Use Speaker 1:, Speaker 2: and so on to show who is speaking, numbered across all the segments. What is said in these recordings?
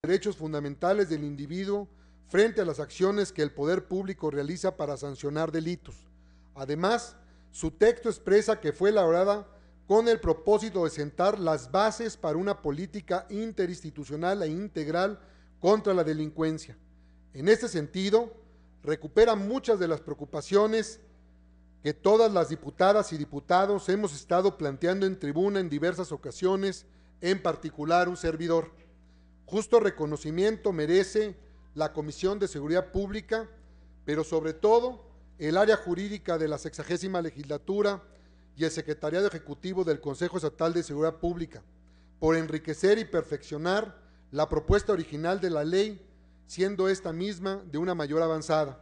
Speaker 1: derechos fundamentales del individuo frente a las acciones que el poder público realiza para sancionar delitos. Además, su texto expresa que fue elaborada con el propósito de sentar las bases para una política interinstitucional e integral contra la delincuencia. En este sentido, recupera muchas de las preocupaciones que todas las diputadas y diputados hemos estado planteando en tribuna en diversas ocasiones, en particular un servidor. Justo reconocimiento merece la Comisión de Seguridad Pública, pero sobre todo el área jurídica de la 60ª legislatura y el Secretariado Ejecutivo del Consejo Estatal de Seguridad Pública, por enriquecer y perfeccionar la propuesta original de la ley, siendo esta misma de una mayor avanzada,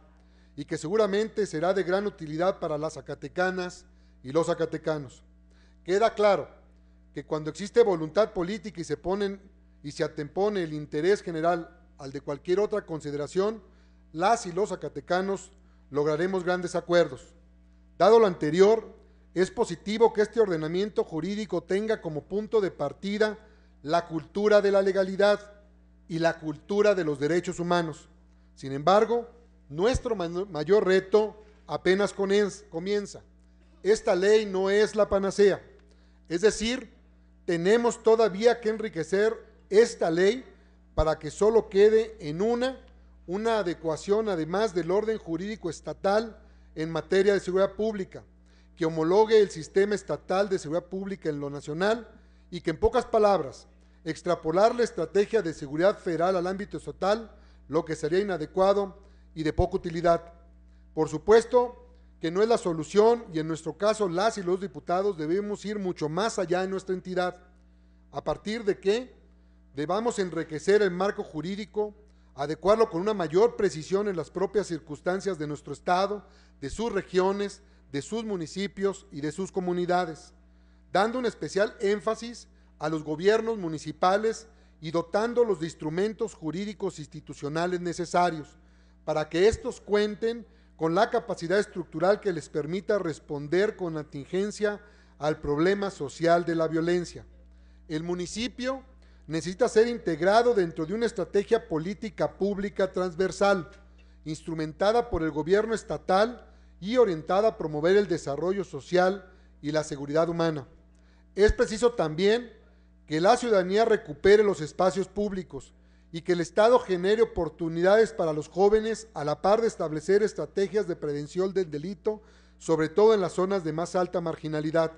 Speaker 1: y que seguramente será de gran utilidad para las zacatecanas y los zacatecanos. Queda claro que cuando existe voluntad política y se atempone el interés general al de cualquier otra consideración, las y los zacatecanos lograremos grandes acuerdos. Dado lo anterior, es positivo que este ordenamiento jurídico tenga como punto de partida la cultura de la legalidad y la cultura de los derechos humanos. Sin embargo, nuestro mayor reto apenas comienza. Esta ley no es la panacea, es decir, tenemos todavía que enriquecer esta ley para que solo quede en una adecuación además del orden jurídico estatal en materia de seguridad pública, que homologue el sistema estatal de seguridad pública en lo nacional y que, en pocas palabras, extrapolar la estrategia de seguridad federal al ámbito estatal, lo que sería inadecuado y de poca utilidad. Por supuesto que no es la solución y en nuestro caso las y los diputados debemos ir mucho más allá en nuestra entidad, a partir de que debamos enriquecer el marco jurídico, adecuarlo con una mayor precisión en las propias circunstancias de nuestro estado, de sus regiones, de sus municipios y de sus comunidades, dando un especial énfasis a los gobiernos municipales y dotándolos de instrumentos jurídicos institucionales necesarios para que éstos cuenten con la capacidad estructural que les permita responder con atingencia al problema social de la violencia. El municipio necesita ser integrado dentro de una estrategia política pública transversal, instrumentada por el gobierno estatal y orientada a promover el desarrollo social y la seguridad humana. Es preciso también que la ciudadanía recupere los espacios públicos y que el Estado genere oportunidades para los jóvenes a la par de establecer estrategias de prevención del delito, sobre todo en las zonas de más alta marginalidad.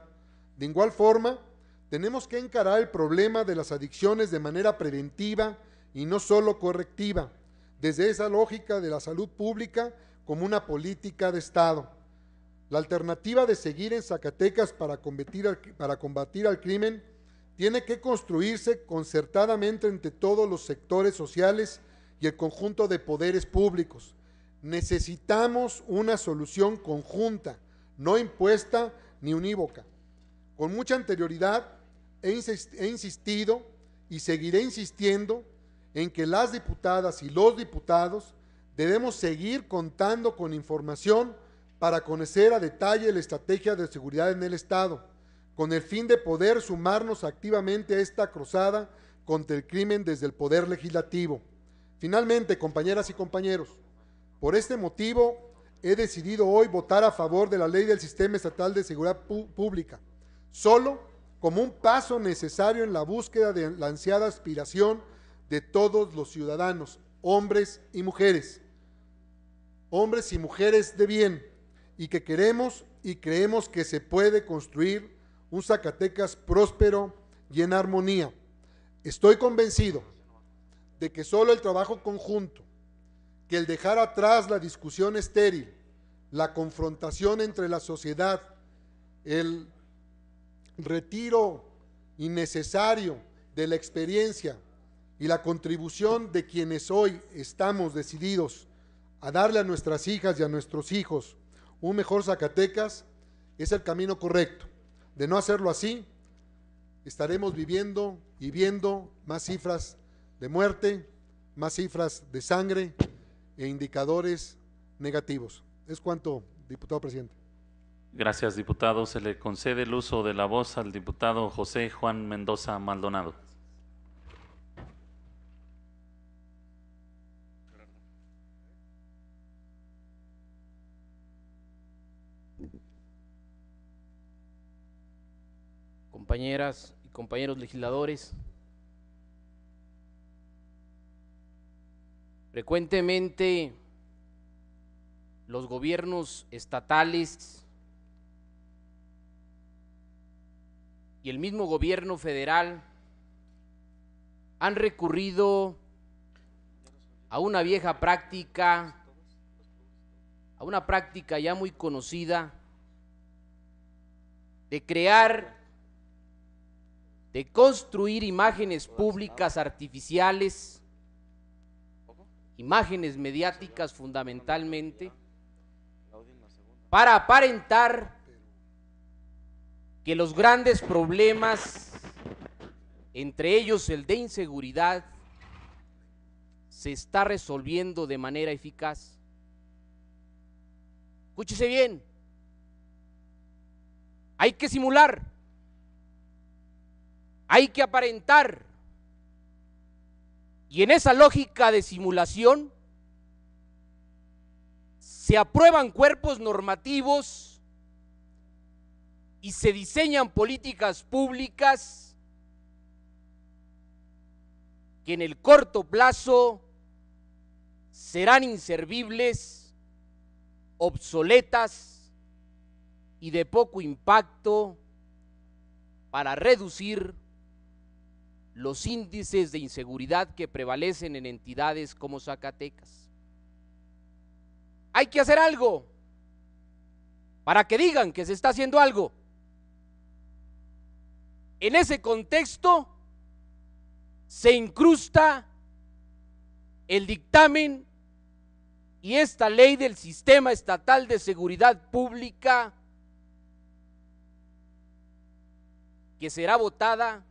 Speaker 1: De igual forma, tenemos que encarar el problema de las adicciones de manera preventiva y no solo correctiva, desde esa lógica de la salud pública como una política de Estado. La alternativa de seguir en Zacatecas para combatir al crimen tiene que construirse concertadamente entre todos los sectores sociales y el conjunto de poderes públicos. Necesitamos una solución conjunta, no impuesta ni unívoca. Con mucha anterioridad he insistido y seguiré insistiendo en que las diputadas y los diputados debemos seguir contando con información para conocer a detalle la estrategia de seguridad en el Estado, con el fin de poder sumarnos activamente a esta cruzada contra el crimen desde el Poder Legislativo. Finalmente, compañeras y compañeros, por este motivo he decidido hoy votar a favor de la Ley del Sistema Estatal de Seguridad Pública, solo como un paso necesario en la búsqueda de la ansiada aspiración de todos los ciudadanos, hombres y mujeres de bien, y que queremos y creemos que se puede construir un Zacatecas próspero y en armonía. Estoy convencido de que solo el trabajo conjunto, que el dejar atrás la discusión estéril, la confrontación entre la sociedad, el retiro innecesario de la experiencia y la contribución de quienes hoy estamos decididos a darle a nuestras hijas y a nuestros hijos un mejor Zacatecas, es el camino correcto. De no hacerlo así, estaremos viviendo y viendo más cifras de muerte, más cifras de sangre e indicadores negativos. Es cuanto, diputado presidente.
Speaker 2: Gracias, diputado. Se le concede el uso de la voz al diputado José Juan Mendoza Maldonado.
Speaker 3: compañeras y compañeros legisladores. Frecuentemente los gobiernos estatales y el mismo gobierno federal han recurrido a una vieja práctica, a una práctica ya muy conocida de crear, de construir imágenes públicas artificiales, imágenes mediáticas fundamentalmente, para aparentar que los grandes problemas, entre ellos el de inseguridad, se está resolviendo de manera eficaz. Escúchese bien, hay que simular, hay que aparentar, y en esa lógica de simulación se aprueban cuerpos normativos y se diseñan políticas públicas que en el corto plazo serán inservibles, obsoletas y de poco impacto para reducir los índices de inseguridad que prevalecen en entidades como Zacatecas. Hay que hacer algo para que digan que se está haciendo algo. En ese contexto se incrusta el dictamen y esta ley del Sistema Estatal de Seguridad Pública, que será votada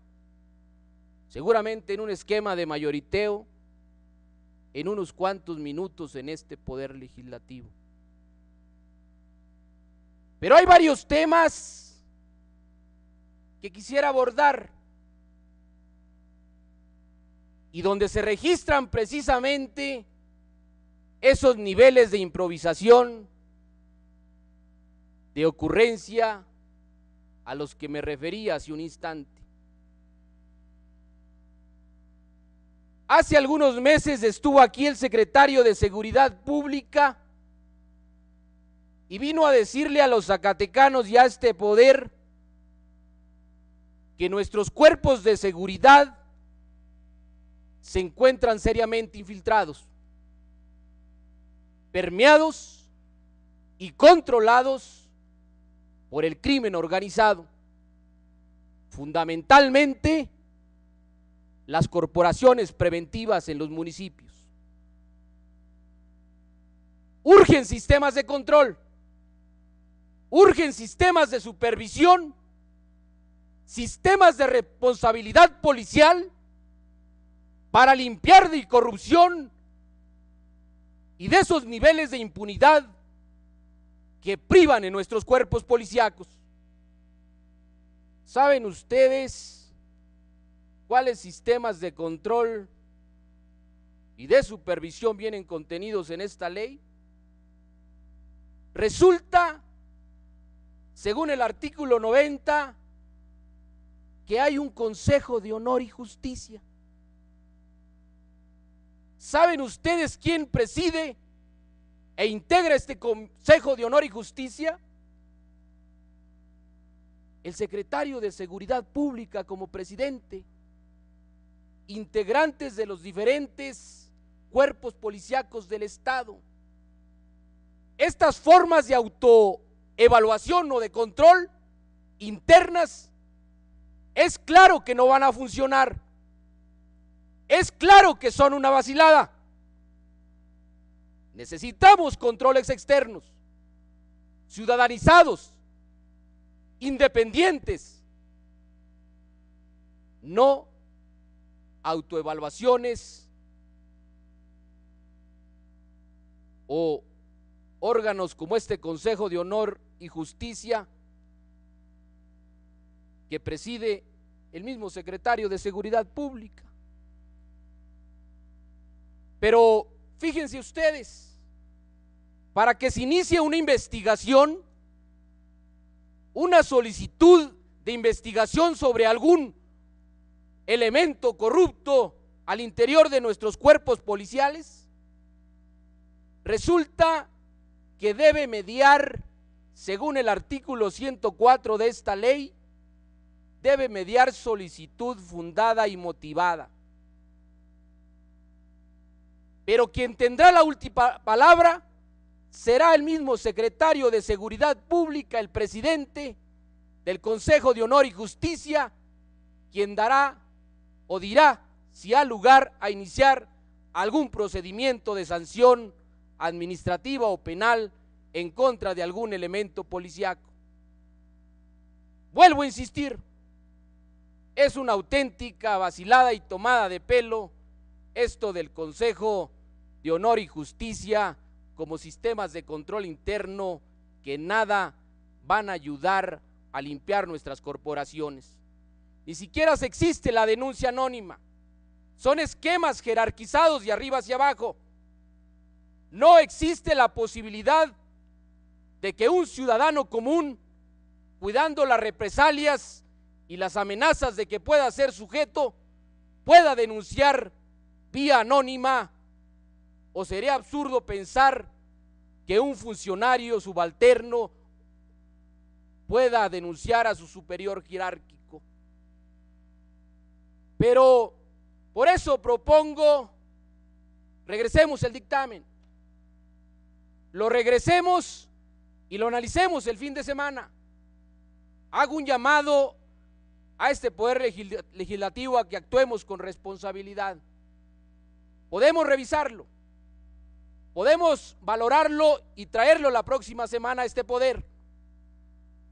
Speaker 3: seguramente en un esquema de mayoriteo en unos cuantos minutos en este poder legislativo. Pero hay varios temas que quisiera abordar y donde se registran precisamente esos niveles de improvisación, de ocurrencia a los que me refería hace un instante. Hace algunos meses estuvo aquí el secretario de Seguridad Pública y vino a decirle a los zacatecanos y a este poder que nuestros cuerpos de seguridad se encuentran seriamente infiltrados, permeados y controlados por el crimen organizado, fundamentalmente las corporaciones preventivas en los municipios. Urgen sistemas de control, urgen sistemas de supervisión, sistemas de responsabilidad policial para limpiar de corrupción y de esos niveles de impunidad que privan en nuestros cuerpos policíacos. ¿Saben ustedes cuáles sistemas de control y de supervisión vienen contenidos en esta ley? Resulta, según el artículo 90, que hay un Consejo de Honor y Justicia. ¿Saben ustedes quién preside e integra este Consejo de Honor y Justicia? El secretario de Seguridad Pública como presidente, integrantes de los diferentes cuerpos policíacos del Estado. Estas formas de autoevaluación o de control internas es claro que no van a funcionar. Es claro que son una vacilada. Necesitamos controles externos, ciudadanizados, independientes, no autoevaluaciones o órganos como este Consejo de Honor y Justicia que preside el mismo secretario de Seguridad Pública. Pero fíjense ustedes, para que se inicie una investigación, una solicitud de investigación sobre algún elemento corrupto al interior de nuestros cuerpos policiales? Resulta que debe mediar, según el artículo 104 de esta ley, debe mediar solicitud fundada y motivada. Pero quien tendrá la última palabra será el mismo secretario de Seguridad Pública, el presidente del Consejo de Honor y Justicia, quien dará o dirá si ha lugar a iniciar algún procedimiento de sanción administrativa o penal en contra de algún elemento policíaco. Vuelvo a insistir, es una auténtica vacilada y tomada de pelo esto del Consejo de Honor y Justicia como sistemas de control interno que nada van a ayudar a limpiar nuestras corporaciones. Ni siquiera existe la denuncia anónima. Son esquemas jerarquizados de arriba hacia abajo. No existe la posibilidad de que un ciudadano común, cuidando las represalias y las amenazas de que pueda ser sujeto, pueda denunciar vía anónima, o sería absurdo pensar que un funcionario subalterno pueda denunciar a su superior jerárquico. Pero por eso propongo, regresemos el dictamen, lo regresemos y lo analicemos el fin de semana. Hago un llamado a este poder legislativo a que actuemos con responsabilidad. Podemos revisarlo, podemos valorarlo y traerlo la próxima semana a este poder,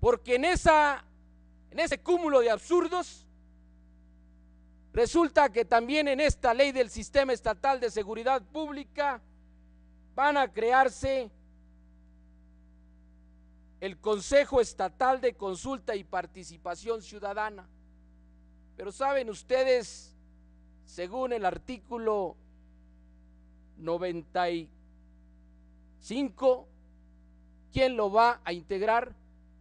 Speaker 3: porque en ese cúmulo de absurdos resulta que también en esta ley del Sistema Estatal de Seguridad Pública van a crearse el Consejo Estatal de Consulta y Participación Ciudadana. Pero saben ustedes, según el artículo 95, ¿quién lo va a integrar?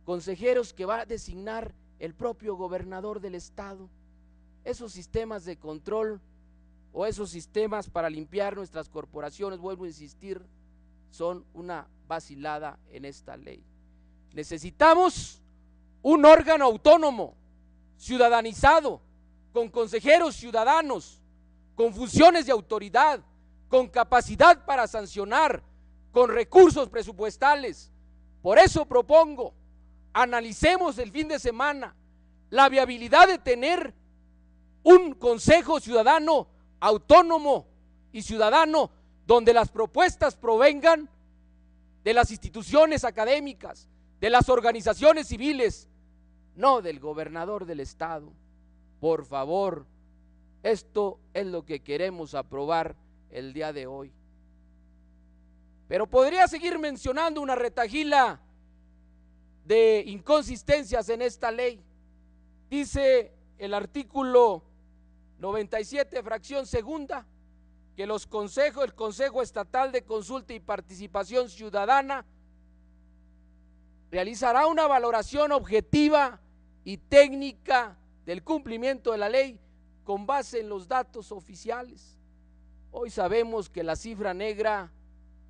Speaker 3: Consejeros que va a designar el propio gobernador del estado. Esos sistemas de control o esos sistemas para limpiar nuestras corporaciones, vuelvo a insistir, son una vacilada en esta ley. Necesitamos un órgano autónomo, ciudadanizado, con consejeros ciudadanos, con funciones de autoridad, con capacidad para sancionar, con recursos presupuestales. Por eso propongo, analicemos el fin de semana la viabilidad de tener un consejo ciudadano autónomo y ciudadano donde las propuestas provengan de las instituciones académicas, de las organizaciones civiles, no del gobernador del estado. Por favor, esto es lo que queremos aprobar el día de hoy. Pero podría seguir mencionando una retahíla de inconsistencias en esta ley. Dice el artículo 97, fracción segunda, que el Consejo Estatal de Consulta y Participación Ciudadana realizará una valoración objetiva y técnica del cumplimiento de la ley con base en los datos oficiales. Hoy sabemos que la cifra negra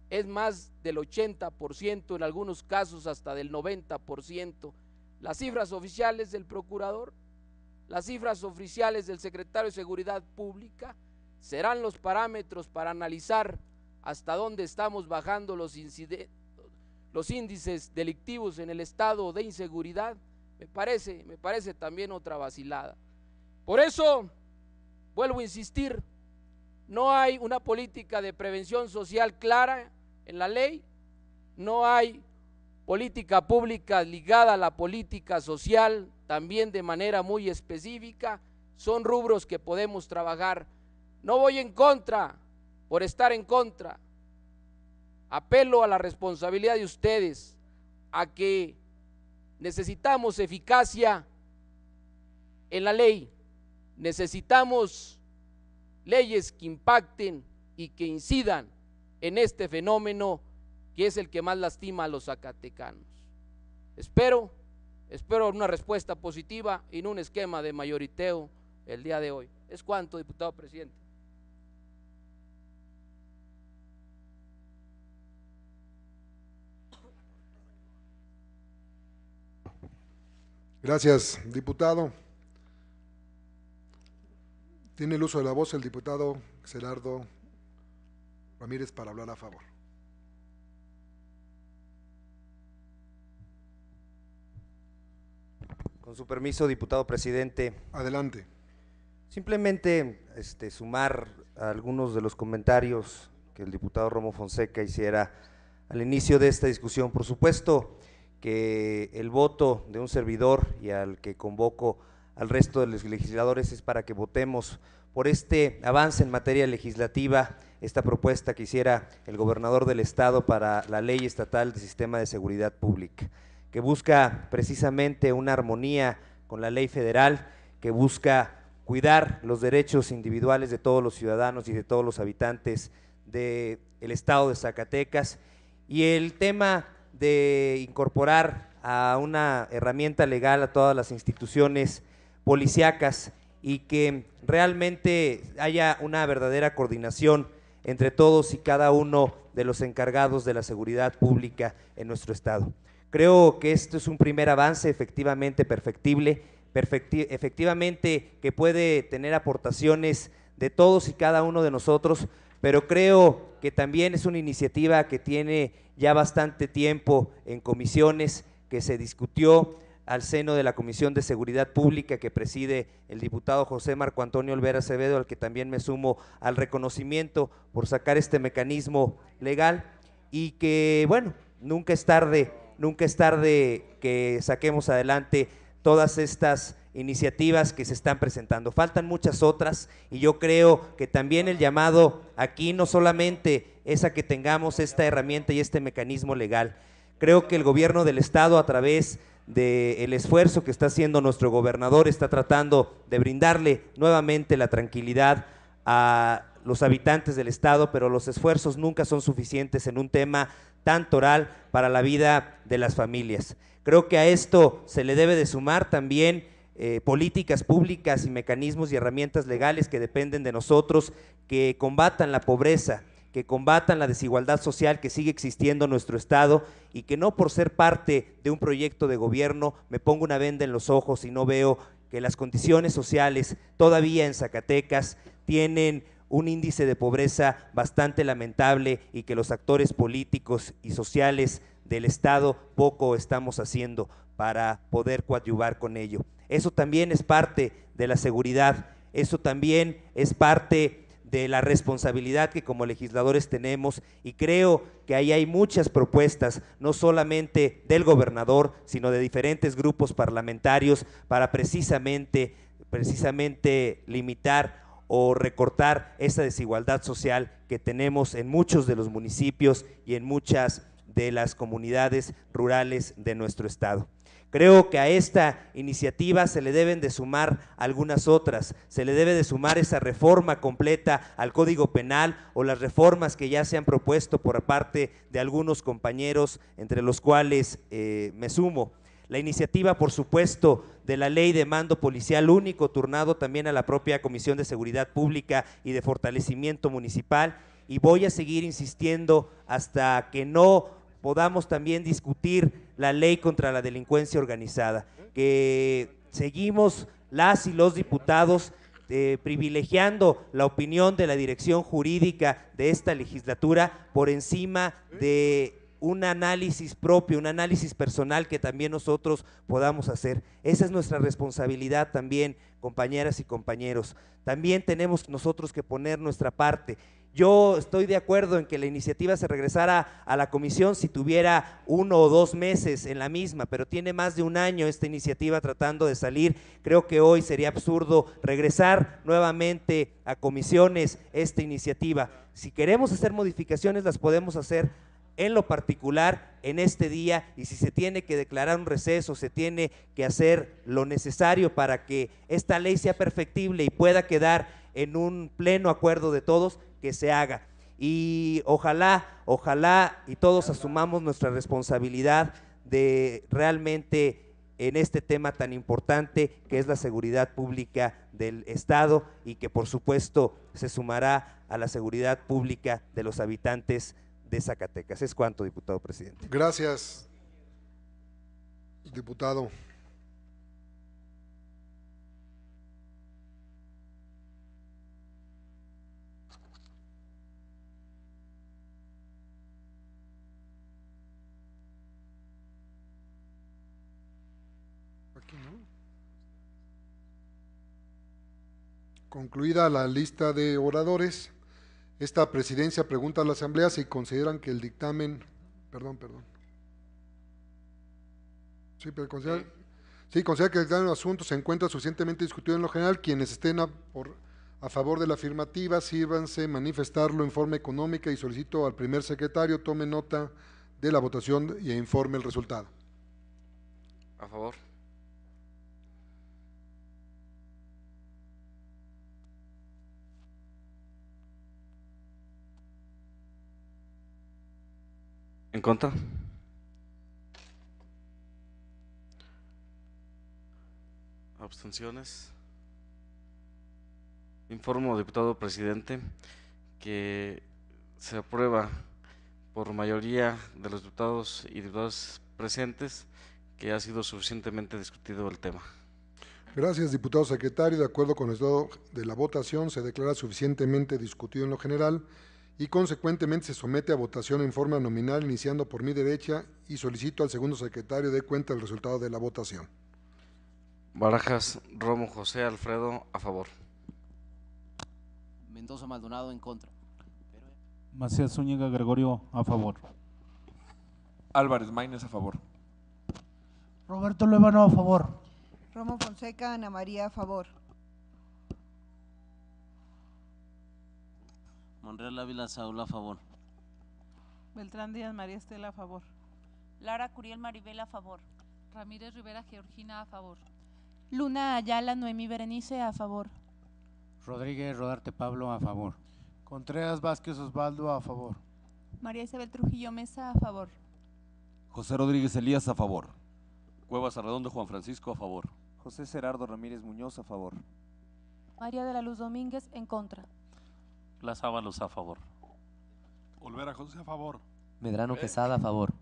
Speaker 3: es más del 80%, en algunos casos hasta del 90%. Las cifras oficiales del procurador, las cifras oficiales del secretario de Seguridad Pública serán los parámetros para analizar hasta dónde estamos bajando los índices delictivos en el estado de inseguridad. Me parece también otra vacilada. Por eso, vuelvo a insistir, no hay una política de prevención social clara en la ley, no hay política pública ligada a la política social también de manera muy específica. Son rubros que podemos trabajar. No voy en contra por estar en contra. Apelo a la responsabilidad de ustedes, a que necesitamos eficacia en la ley, necesitamos leyes que impacten y que incidan en este fenómeno que es el que más lastima a los zacatecanos. Espero Espero una respuesta positiva y no un esquema de mayoriteo el día de hoy. Es cuanto, diputado presidente.
Speaker 1: Gracias, diputado. Tiene el uso de la voz el diputado Gerardo Ramírez para hablar a favor.
Speaker 4: Con su permiso, diputado presidente.
Speaker 1: Adelante.
Speaker 4: Simplemente sumar a algunos de los comentarios que el diputado Romo Fonseca hiciera al inicio de esta discusión. Por supuesto que el voto de un servidor y al que convoco al resto de los legisladores es para que votemos por este avance en materia legislativa, esta propuesta que hiciera el gobernador del estado para la ley estatal de sistema de seguridad pública, que busca precisamente una armonía con la ley federal, que busca cuidar los derechos individuales de todos los ciudadanos y de todos los habitantes del estado de Zacatecas, y el tema de incorporar a una herramienta legal a todas las instituciones policíacas y que realmente haya una verdadera coordinación entre todos y cada uno de los encargados de la seguridad pública en nuestro estado. Creo que esto es un primer avance efectivamente perfectible, efectivamente que puede tener aportaciones de todos y cada uno de nosotros, pero creo que también es una iniciativa que tiene ya bastante tiempo en comisiones, que se discutió al seno de la Comisión de Seguridad Pública que preside el diputado José Marco Antonio Olvera Acevedo, al que también me sumo al reconocimiento por sacar este mecanismo legal, y que bueno, nunca es tarde que saquemos adelante todas estas iniciativas que se están presentando. Faltan muchas otras y yo creo que también el llamado aquí no solamente es a que tengamos esta herramienta y este mecanismo legal. Creo que el gobierno del estado, a través del esfuerzo que está haciendo nuestro gobernador, está tratando de brindarle nuevamente la tranquilidad a los habitantes del estado, pero los esfuerzos nunca son suficientes en un tema tan toral para la vida de las familias. Creo que a esto se le debe de sumar también políticas públicas y mecanismos y herramientas legales que dependen de nosotros, que combatan la pobreza, que combatan la desigualdad social que sigue existiendo en nuestro estado, y que no por ser parte de un proyecto de gobierno me pongo una venda en los ojos y no veo que las condiciones sociales todavía en Zacatecas tienen un índice de pobreza bastante lamentable y que los actores políticos y sociales del estado poco estamos haciendo para poder coadyuvar con ello. Eso también es parte de la seguridad, eso también es parte de la responsabilidad que como legisladores tenemos, y creo que ahí hay muchas propuestas, no solamente del gobernador, sino de diferentes grupos parlamentarios para precisamente limitar o recortar esa desigualdad social que tenemos en muchos de los municipios y en muchas de las comunidades rurales de nuestro estado. Creo que a esta iniciativa se le deben de sumar algunas otras, se le debe de sumar esa reforma completa al Código Penal o las reformas que ya se han propuesto por parte de algunos compañeros, entre los cuales me sumo. La iniciativa, por supuesto, de la ley de mando policial único, turnado también a la propia Comisión de Seguridad Pública y de Fortalecimiento Municipal, y voy a seguir insistiendo hasta que no podamos también discutir la ley contra la delincuencia organizada, que seguimos las y los diputados privilegiando la opinión de la dirección jurídica de esta legislatura por encima de un análisis propio, un análisis personal que también nosotros podamos hacer. Esa es nuestra responsabilidad también, compañeras y compañeros. También tenemos nosotros que poner nuestra parte. Yo estoy de acuerdo en que la iniciativa se regresara a la comisión si tuviera 1 o 2 meses en la misma, pero tiene más de un año esta iniciativa tratando de salir. Creo que hoy sería absurdo regresar nuevamente a comisiones esta iniciativa. Si queremos hacer modificaciones, las podemos hacer en lo particular en este día, y si se tiene que declarar un receso, se tiene que hacer lo necesario para que esta ley sea perfectible y pueda quedar en un pleno acuerdo de todos, que se haga. Y ojalá y todos asumamos nuestra responsabilidad de realmente en este tema tan importante que es la seguridad pública del Estado y que por supuesto se sumará a la seguridad pública de los habitantes de Zacatecas. Es cuanto, diputado presidente.
Speaker 1: Gracias, diputado. Aquí no. Concluida la lista de oradores, esta presidencia pregunta a la Asamblea si consideran que el dictamen, Sí, pero considera que el dictamen del asunto se encuentra suficientemente discutido en lo general. Quienes estén a favor de la afirmativa, sírvanse manifestarlo en forma económica y solicito al primer secretario tome nota de la votación y informe el resultado.
Speaker 5: A favor. ¿En contra? ¿Abstenciones? Informo, diputado presidente, que se aprueba por mayoría de los diputados y diputadas presentes que ha sido suficientemente discutido el tema.
Speaker 1: Gracias, diputado secretario. De acuerdo con el estado de la votación, se declara suficientemente discutido en lo general y consecuentemente se somete a votación en forma nominal, iniciando por mi derecha, y solicito al segundo secretario dé cuenta del resultado de la votación.
Speaker 5: Barajas Romo José Alfredo, a favor.
Speaker 3: Mendoza Maldonado, en contra.
Speaker 6: Macías Zúñiga Gregorio, a favor.
Speaker 7: Álvarez Maínez, a favor.
Speaker 8: Roberto Luevano, a favor.
Speaker 9: Romo Fonseca Ana María, a favor.
Speaker 10: Monreal Ávila Saúl, a favor.
Speaker 11: Beltrán Díaz María Estela, a favor.
Speaker 12: Lara Curiel Maribel, a favor.
Speaker 13: Ramírez Rivera Georgina, a favor.
Speaker 12: Luna Ayala Noemí Berenice, a favor.
Speaker 14: Rodríguez Rodarte Pablo, a favor.
Speaker 15: Contreras Vázquez Osvaldo, a favor.
Speaker 12: María Isabel Trujillo Mesa, a favor.
Speaker 7: José Rodríguez Elías, a favor.
Speaker 16: Cuevas Arredondo Juan Francisco, a favor.
Speaker 17: José Gerardo Ramírez Muñoz, a favor.
Speaker 12: María de la Luz Domínguez, en contra.
Speaker 2: Blas Ábalos, a favor.
Speaker 18: Olvera José, a favor.
Speaker 19: Medrano Quesada, a favor.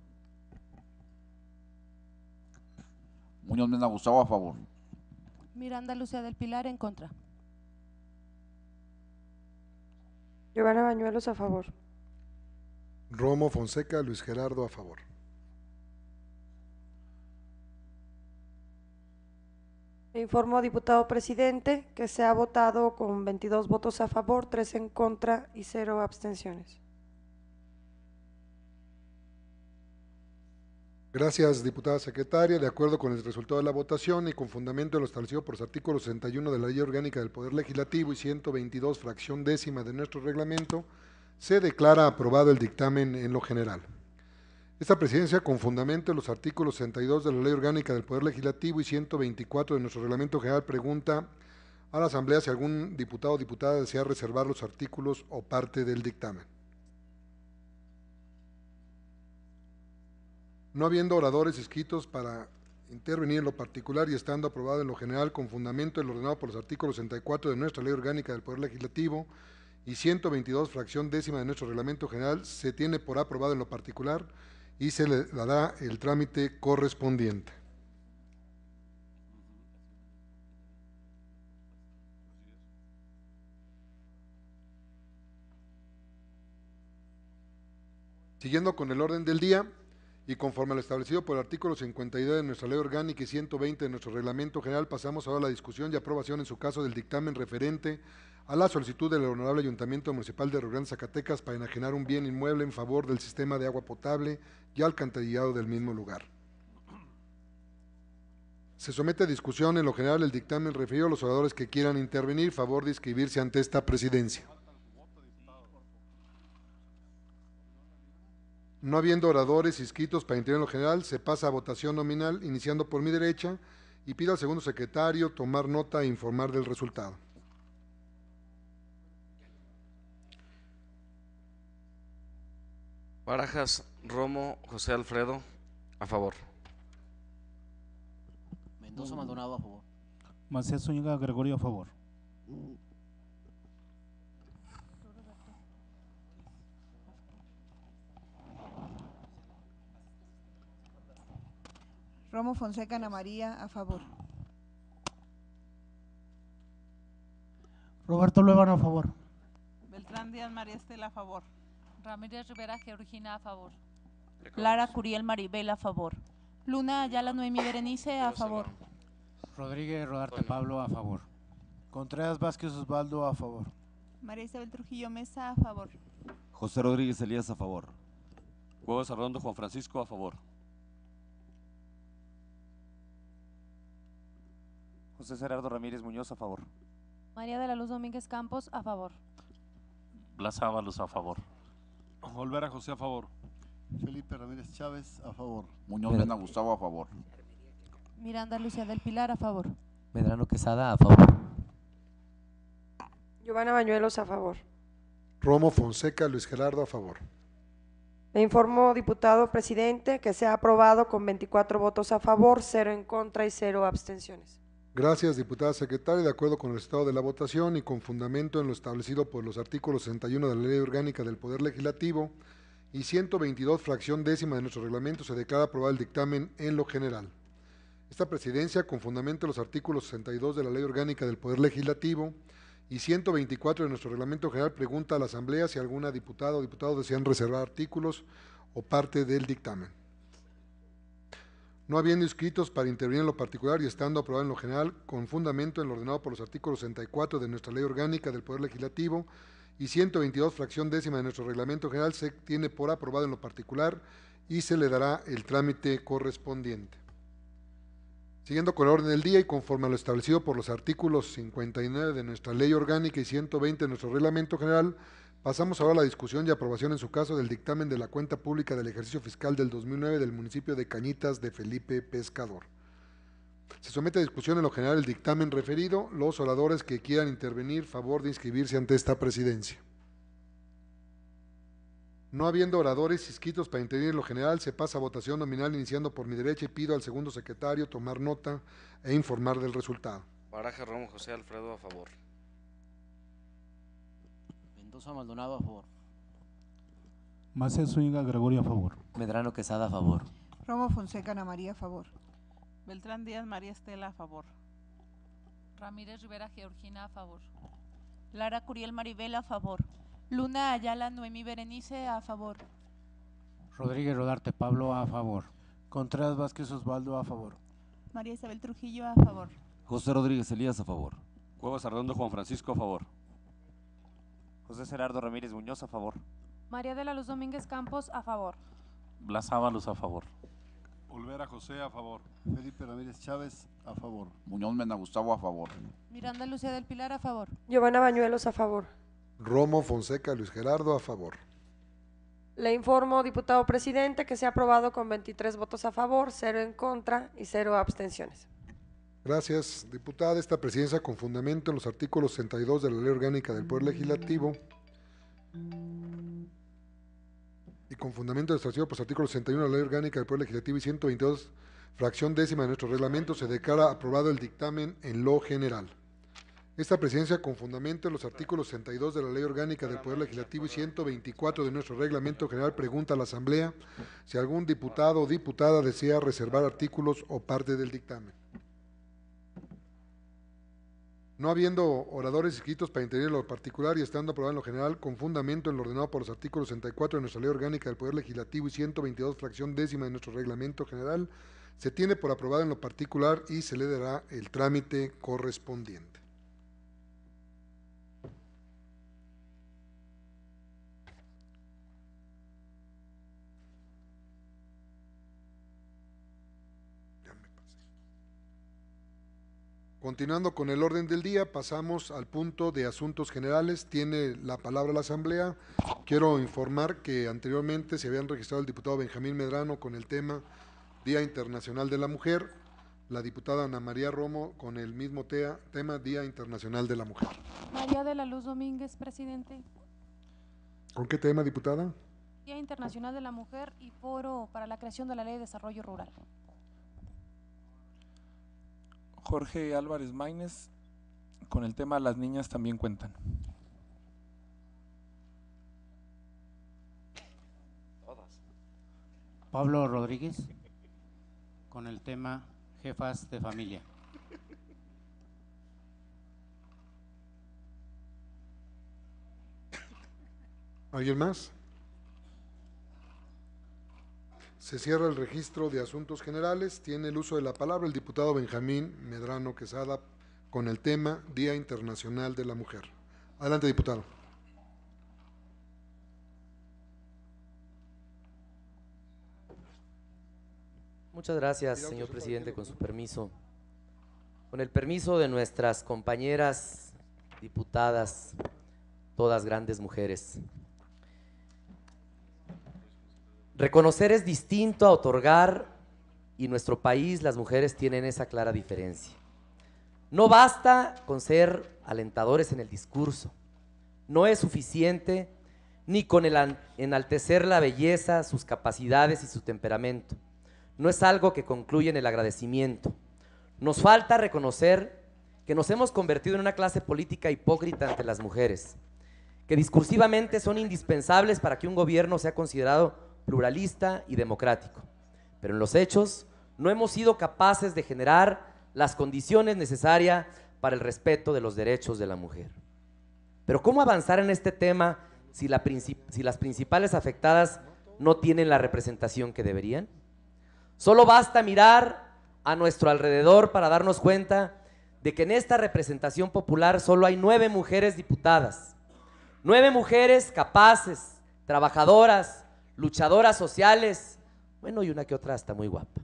Speaker 20: Muñoz Mena Gustavo, a favor.
Speaker 12: Miranda Lucía del Pilar, en contra.
Speaker 21: Giovanna Bañuelos, a favor.
Speaker 1: Romo Fonseca Luis Gerardo, a favor.
Speaker 21: Informo, diputado presidente, que se ha votado con 22 votos a favor, 3 en contra y 0 abstenciones.
Speaker 1: Gracias, diputada secretaria. De acuerdo con el resultado de la votación y con fundamento en lo establecido por los artículos 61 de la Ley Orgánica del Poder Legislativo y 122, fracción décima de nuestro reglamento, se declara aprobado el dictamen en lo general. Esta presidencia, con fundamento en los artículos 62 de la Ley Orgánica del Poder Legislativo y 124 de nuestro reglamento general, pregunta a la Asamblea si algún diputado o diputada desea reservar los artículos o parte del dictamen. No habiendo oradores inscritos para intervenir en lo particular y estando aprobado en lo general con fundamento en lo ordenado por los artículos 64 de nuestra Ley Orgánica del Poder Legislativo y 122, fracción décima de nuestro reglamento general, se tiene por aprobado en lo particular y se le dará el trámite correspondiente. Siguiendo con el orden del día y conforme a lo establecido por el artículo 52 de nuestra Ley Orgánica y 120 de nuestro Reglamento General, pasamos ahora a la discusión y aprobación en su caso del dictamen referente a la solicitud del Honorable Ayuntamiento Municipal de Río Grande, Zacatecas, para enajenar un bien inmueble en favor del sistema de agua potable y alcantarillado del mismo lugar. Se somete a discusión en lo general el dictamen referido a los oradores que quieran intervenir, favor de inscribirse ante esta presidencia. No habiendo oradores inscritos para intervenir en lo general, se pasa a votación nominal, iniciando por mi derecha, y pido al segundo secretario tomar nota e informar del resultado.
Speaker 5: Barajas Romo José Alfredo, a favor.
Speaker 3: Mendoza Maldonado a favor.
Speaker 6: Macías Zúñiga Gregorio a favor.
Speaker 9: Romo Fonseca Ana María a favor.
Speaker 8: Roberto Luébano a favor.
Speaker 11: Beltrán Díaz María Estela a favor.
Speaker 13: Ramírez Rivera Georgina a favor.
Speaker 12: Lara Curiel Maribel a favor. Luna Ayala Noemí Berenice a favor.
Speaker 14: Rodríguez Rodarte Pablo a favor.
Speaker 15: Contreras Vázquez Osvaldo a favor.
Speaker 12: María Isabel Trujillo Mesa a favor.
Speaker 7: José Rodríguez Elías a favor.
Speaker 16: Cuevas Arredondo Juan Francisco a favor.
Speaker 17: José Gerardo Ramírez Muñoz a favor.
Speaker 12: María de la Luz Domínguez Campos a favor.
Speaker 2: Blas Ábalos a favor.
Speaker 18: Olvera José a favor.
Speaker 15: Felipe Ramírez Chávez a favor.
Speaker 20: Muñoz Mena Gustavo a favor.
Speaker 12: Miranda Lucía del Pilar a favor.
Speaker 19: Medrano Quesada a favor.
Speaker 21: Giovanna Bañuelos a favor.
Speaker 1: Romo Fonseca Luis Gerardo a favor.
Speaker 21: Le informo, diputado presidente, que se ha aprobado con 24 votos a favor, 0 en contra y 0 abstenciones.
Speaker 1: Gracias, diputada secretaria. De acuerdo con el resultado de la votación y con fundamento en lo establecido por los artículos 61 de la Ley Orgánica del Poder Legislativo y 122, fracción décima de nuestro reglamento, se declara aprobado el dictamen en lo general. Esta presidencia, con fundamento en los artículos 62 de la Ley Orgánica del Poder Legislativo y 124 de nuestro reglamento general, pregunta a la Asamblea si alguna diputada o diputado desean reservar artículos o parte del dictamen. No habiendo inscritos para intervenir en lo particular y estando aprobado en lo general, con fundamento en lo ordenado por los artículos 64 de nuestra Ley Orgánica del Poder Legislativo y 122, fracción décima de nuestro reglamento general, se tiene por aprobado en lo particular y se le dará el trámite correspondiente. Siguiendo con el orden del día y conforme a lo establecido por los artículos 59 de nuestra Ley Orgánica y 120 de nuestro reglamento general, pasamos ahora a la discusión y aprobación en su caso del dictamen de la cuenta pública del ejercicio fiscal del 2009 del municipio de Cañitas de Felipe Pescador. Se somete a discusión en lo general el dictamen referido. Los oradores que quieran intervenir, favor de inscribirse ante esta presidencia. No habiendo oradores inscritos para intervenir en lo general, se pasa a votación nominal iniciando por mi derecha y pido al segundo secretario tomar nota e informar del resultado.
Speaker 5: Baraja Romo José Alfredo a favor.
Speaker 3: Mendoza Maldonado a favor.
Speaker 6: Macías Zúñiga Gregorio a favor.
Speaker 19: Medrano Quesada a favor.
Speaker 9: Romo Fonseca Ana María a favor.
Speaker 11: Beltrán Díaz María Estela a favor.
Speaker 13: Ramírez Rivera Georgina a favor.
Speaker 12: Lara Curiel Maribel a favor. Luna Ayala Noemí Berenice a favor.
Speaker 14: Rodríguez Rodarte Pablo a favor.
Speaker 15: Contreras Vázquez Osvaldo a favor.
Speaker 12: María Isabel Trujillo a favor.
Speaker 7: José Rodríguez Elías a favor.
Speaker 16: Cuevas Arredondo Juan Francisco a favor.
Speaker 17: José Gerardo Ramírez Muñoz a favor.
Speaker 12: María de la Luz Domínguez Campos a favor.
Speaker 2: Blas Ábalos a favor.
Speaker 18: Olvera José a favor.
Speaker 15: Felipe Ramírez Chávez a favor.
Speaker 20: Muñoz Mena Gustavo a favor.
Speaker 12: Miranda Lucía del Pilar a favor.
Speaker 21: Giovanna Bañuelos a favor.
Speaker 1: Romo Fonseca Luis Gerardo a favor.
Speaker 21: Le informo, diputado presidente, que se ha aprobado con 23 votos a favor, 0 en contra y 0 abstenciones.
Speaker 1: Gracias, diputada. Esta presidencia, con fundamento en los artículos 62 de la Ley Orgánica del Poder Legislativo y con fundamento establecido por los artículos 61 de la Ley Orgánica del Poder Legislativo y 122, fracción décima de nuestro reglamento, se declara aprobado el dictamen en lo general. Esta presidencia, con fundamento en los artículos 62 de la Ley Orgánica del Poder Legislativo y 124 de nuestro reglamento general, pregunta a la Asamblea si algún diputado o diputada desea reservar artículos o parte del dictamen. No habiendo oradores inscritos para intervenir en lo particular y estando aprobado en lo general, con fundamento en lo ordenado por los artículos 64 de nuestra Ley Orgánica del Poder Legislativo y 122, fracción décima de nuestro reglamento general, se tiene por aprobado en lo particular y se le dará el trámite correspondiente. Continuando con el orden del día, pasamos al punto de asuntos generales. Tiene la palabra la Asamblea. Quiero informar que anteriormente se habían registrado el diputado Benjamín Medrano con el tema Día Internacional de la Mujer, la diputada Ana María Romo con el mismo tema Día Internacional de la Mujer.
Speaker 12: María de la Luz Domínguez, presidente.
Speaker 1: ¿Con qué tema, diputada?
Speaker 12: Día Internacional de la Mujer y Foro para la creación de la Ley de Desarrollo Rural.
Speaker 4: Jorge Álvarez Maínez, con el tema Las niñas también cuentan.
Speaker 14: Pablo Rodríguez, con el tema Jefas de Familia.
Speaker 1: ¿Alguien más? Se cierra el registro de asuntos generales. Tiene el uso de la palabra el diputado Benjamín Medrano Quesada con el tema Día Internacional de la Mujer. Adelante, diputado.
Speaker 22: Muchas gracias, señor presidente, con su permiso. Con el permiso de nuestras compañeras diputadas, todas grandes mujeres. Reconocer es distinto a otorgar, y en nuestro país las mujeres tienen esa clara diferencia. No basta con ser alentadores en el discurso, no es suficiente ni con enaltecer la belleza, sus capacidades y su temperamento. No es algo que concluye en el agradecimiento. Nos falta reconocer que nos hemos convertido en una clase política hipócrita ante las mujeres, que discursivamente son indispensables para que un gobierno sea considerado pluralista y democrático, pero en los hechos no hemos sido capaces de generar las condiciones necesarias para el respeto de los derechos de la mujer. Pero ¿cómo avanzar en este tema si las principales afectadas no tienen la representación que deberían? Solo basta mirar a nuestro alrededor para darnos cuenta de que en esta representación popular solo hay 9 mujeres diputadas, 9 mujeres capaces, trabajadoras, luchadoras sociales, bueno, y una que otra está muy guapa,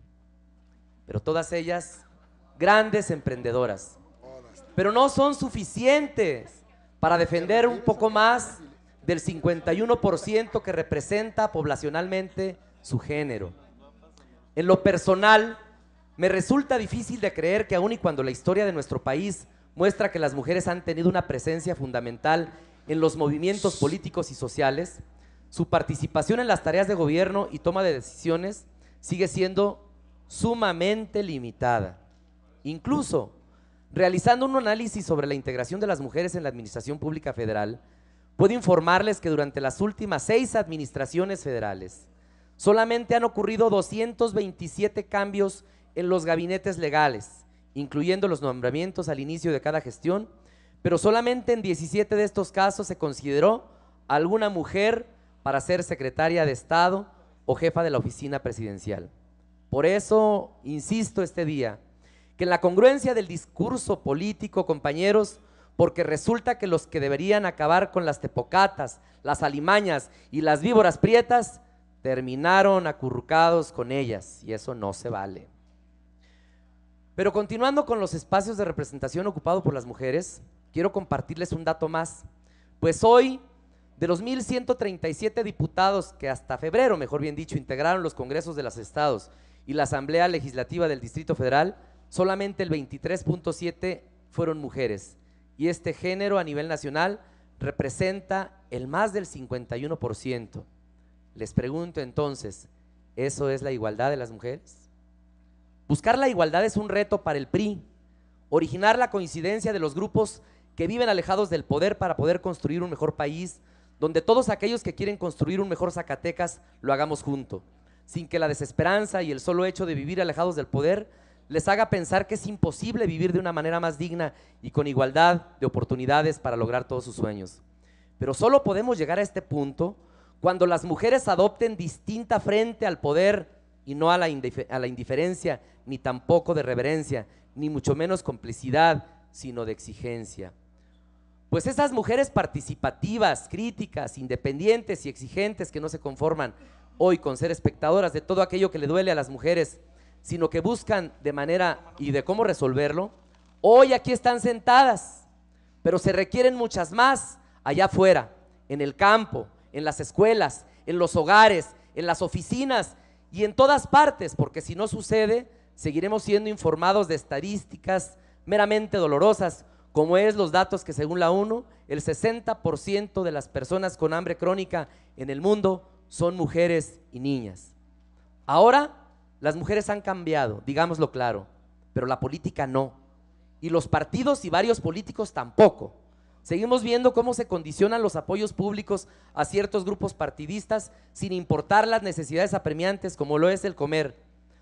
Speaker 22: pero todas ellas grandes emprendedoras, pero no son suficientes para defender un poco más del 51% que representa poblacionalmente su género. En lo personal, me resulta difícil de creer que aun y cuando la historia de nuestro país muestra que las mujeres han tenido una presencia fundamental en los movimientos políticos y sociales, su participación en las tareas de gobierno y toma de decisiones sigue siendo sumamente limitada. Incluso, realizando un análisis sobre la integración de las mujeres en la administración pública federal, puedo informarles que durante las últimas 6 administraciones federales, solamente han ocurrido 227 cambios en los gabinetes legales, incluyendo los nombramientos al inicio de cada gestión, pero solamente en 17 de estos casos se consideró a alguna mujer para ser secretaria de Estado o jefa de la oficina presidencial. Por eso, insisto este día, que en la congruencia del discurso político, compañeros, porque resulta que los que deberían acabar con las tepocatas, las alimañas y las víboras prietas, terminaron acurrucados con ellas, y eso no se vale. Pero continuando con los espacios de representación ocupados por las mujeres, quiero compartirles un dato más, pues hoy, de los 1,137 diputados que hasta febrero, mejor bien dicho, integraron los congresos de los estados y la Asamblea Legislativa del Distrito Federal, solamente el 23.7 fueron mujeres, y este género a nivel nacional representa el más del 51%. Les pregunto entonces, ¿eso es la igualdad de las mujeres? Buscar la igualdad es un reto para el PRI, originar la coincidencia de los grupos que viven alejados del poder para poder construir un mejor país, donde todos aquellos que quieren construir un mejor Zacatecas lo hagamos juntos, sin que la desesperanza y el solo hecho de vivir alejados del poder les haga pensar que es imposible vivir de una manera más digna y con igualdad de oportunidades para lograr todos sus sueños. Pero solo podemos llegar a este punto cuando las mujeres adopten distinta frente al poder y no a la indiferencia, ni tampoco de reverencia, ni mucho menos complicidad, sino de exigencia. Pues esas mujeres participativas, críticas, independientes y exigentes que no se conforman hoy con ser espectadoras de todo aquello que le duele a las mujeres, sino que buscan de manera y de cómo resolverlo, hoy aquí están sentadas, pero se requieren muchas más allá afuera, en el campo, en las escuelas, en los hogares, en las oficinas y en todas partes, porque si no sucede, seguiremos siendo informados de estadísticas meramente dolorosas, como es los datos que según la ONU, el 60% de las personas con hambre crónica en el mundo son mujeres y niñas. Ahora las mujeres han cambiado, digámoslo claro, pero la política no, Y los partidos y varios políticos tampoco. Seguimos viendo cómo se condicionan los apoyos públicos a ciertos grupos partidistas sin importar las necesidades apremiantes como lo es el comer.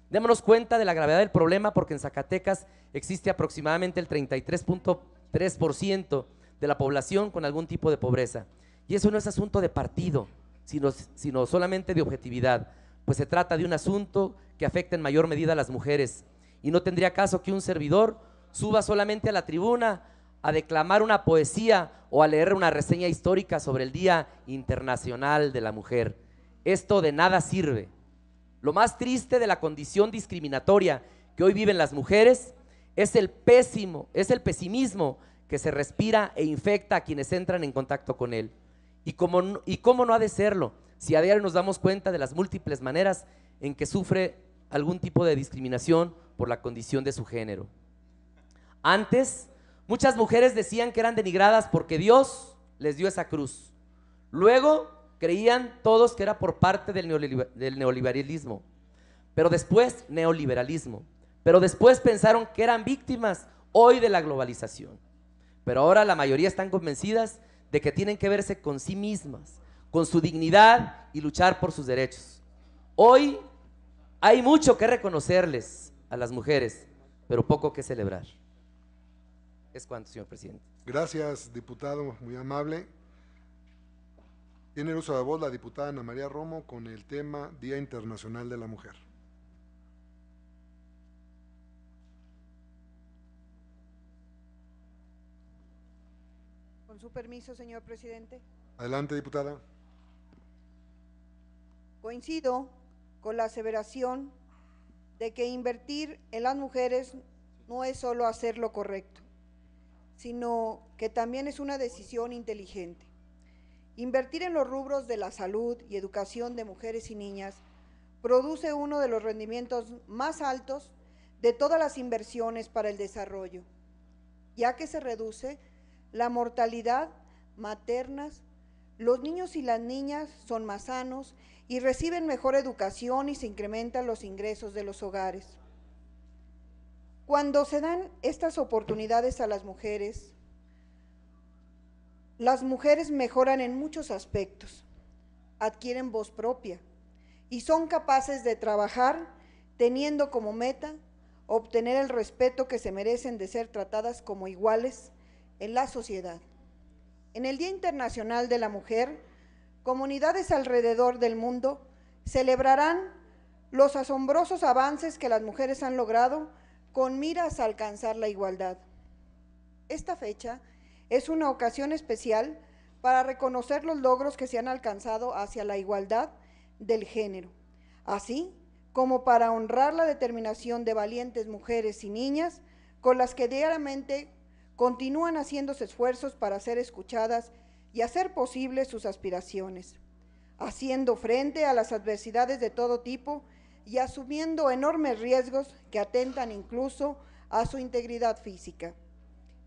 Speaker 22: Démonos cuenta de la gravedad del problema, porque en Zacatecas existe aproximadamente el 33.3% de la población con algún tipo de pobreza. Y eso no es asunto de partido, sino solamente de objetividad, pues se trata de un asunto que afecta en mayor medida a las mujeres. Y no tendría caso que un servidor suba solamente a la tribuna a declamar una poesía o a leer una reseña histórica sobre el Día Internacional de la Mujer. Esto de nada sirve. Lo más triste de la condición discriminatoria que hoy viven las mujeres es el pesimismo que se respira e infecta a quienes entran en contacto con él. Y cómo no ha de serlo, si a diario nos damos cuenta de las múltiples maneras en que sufre algún tipo de discriminación por la condición de su género. Antes, muchas mujeres decían que eran denigradas porque Dios les dio esa cruz. Luego creían todos que era por parte del neoliberalismo, pero después pensaron que eran víctimas hoy de la globalización. Pero ahora la mayoría están convencidas de que tienen que verse con sí mismas, con su dignidad y luchar por sus derechos. Hoy hay mucho que reconocerles a las mujeres, pero poco que celebrar. Es cuanto, señor presidente.
Speaker 1: Gracias, diputado, muy amable. Tiene el uso de voz la diputada Ana María Romo con el tema Día Internacional de la Mujer.
Speaker 9: Con su permiso, señor presidente.
Speaker 1: Adelante, diputada.
Speaker 9: Coincido con la aseveración de que invertir en las mujeres no es solo hacer lo correcto, sino que también es una decisión inteligente. Invertir en los rubros de la salud y educación de mujeres y niñas produce uno de los rendimientos más altos de todas las inversiones para el desarrollo, ya que se reduce la mortalidad materna, los niños y las niñas son más sanos y reciben mejor educación y se incrementan los ingresos de los hogares. Cuando se dan estas oportunidades a las mujeres mejoran en muchos aspectos, adquieren voz propia y son capaces de trabajar teniendo como meta obtener el respeto que se merecen de ser tratadas como iguales en la sociedad. En el Día Internacional de la Mujer, comunidades alrededor del mundo celebrarán los asombrosos avances que las mujeres han logrado con miras a alcanzar la igualdad. Esta fecha es una ocasión especial para reconocer los logros que se han alcanzado hacia la igualdad del género, así como para honrar la determinación de valientes mujeres y niñas con las que diariamente continúan haciéndose esfuerzos para ser escuchadas y hacer posibles sus aspiraciones, haciendo frente a las adversidades de todo tipo y asumiendo enormes riesgos que atentan incluso a su integridad física.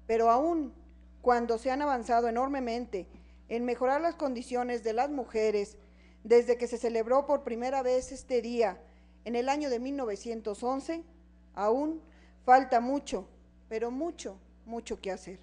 Speaker 9: Pero aún cuando se han avanzado enormemente en mejorar las condiciones de las mujeres desde que se celebró por primera vez este día en el año de 1911, aún falta mucho, pero mucho que hacer.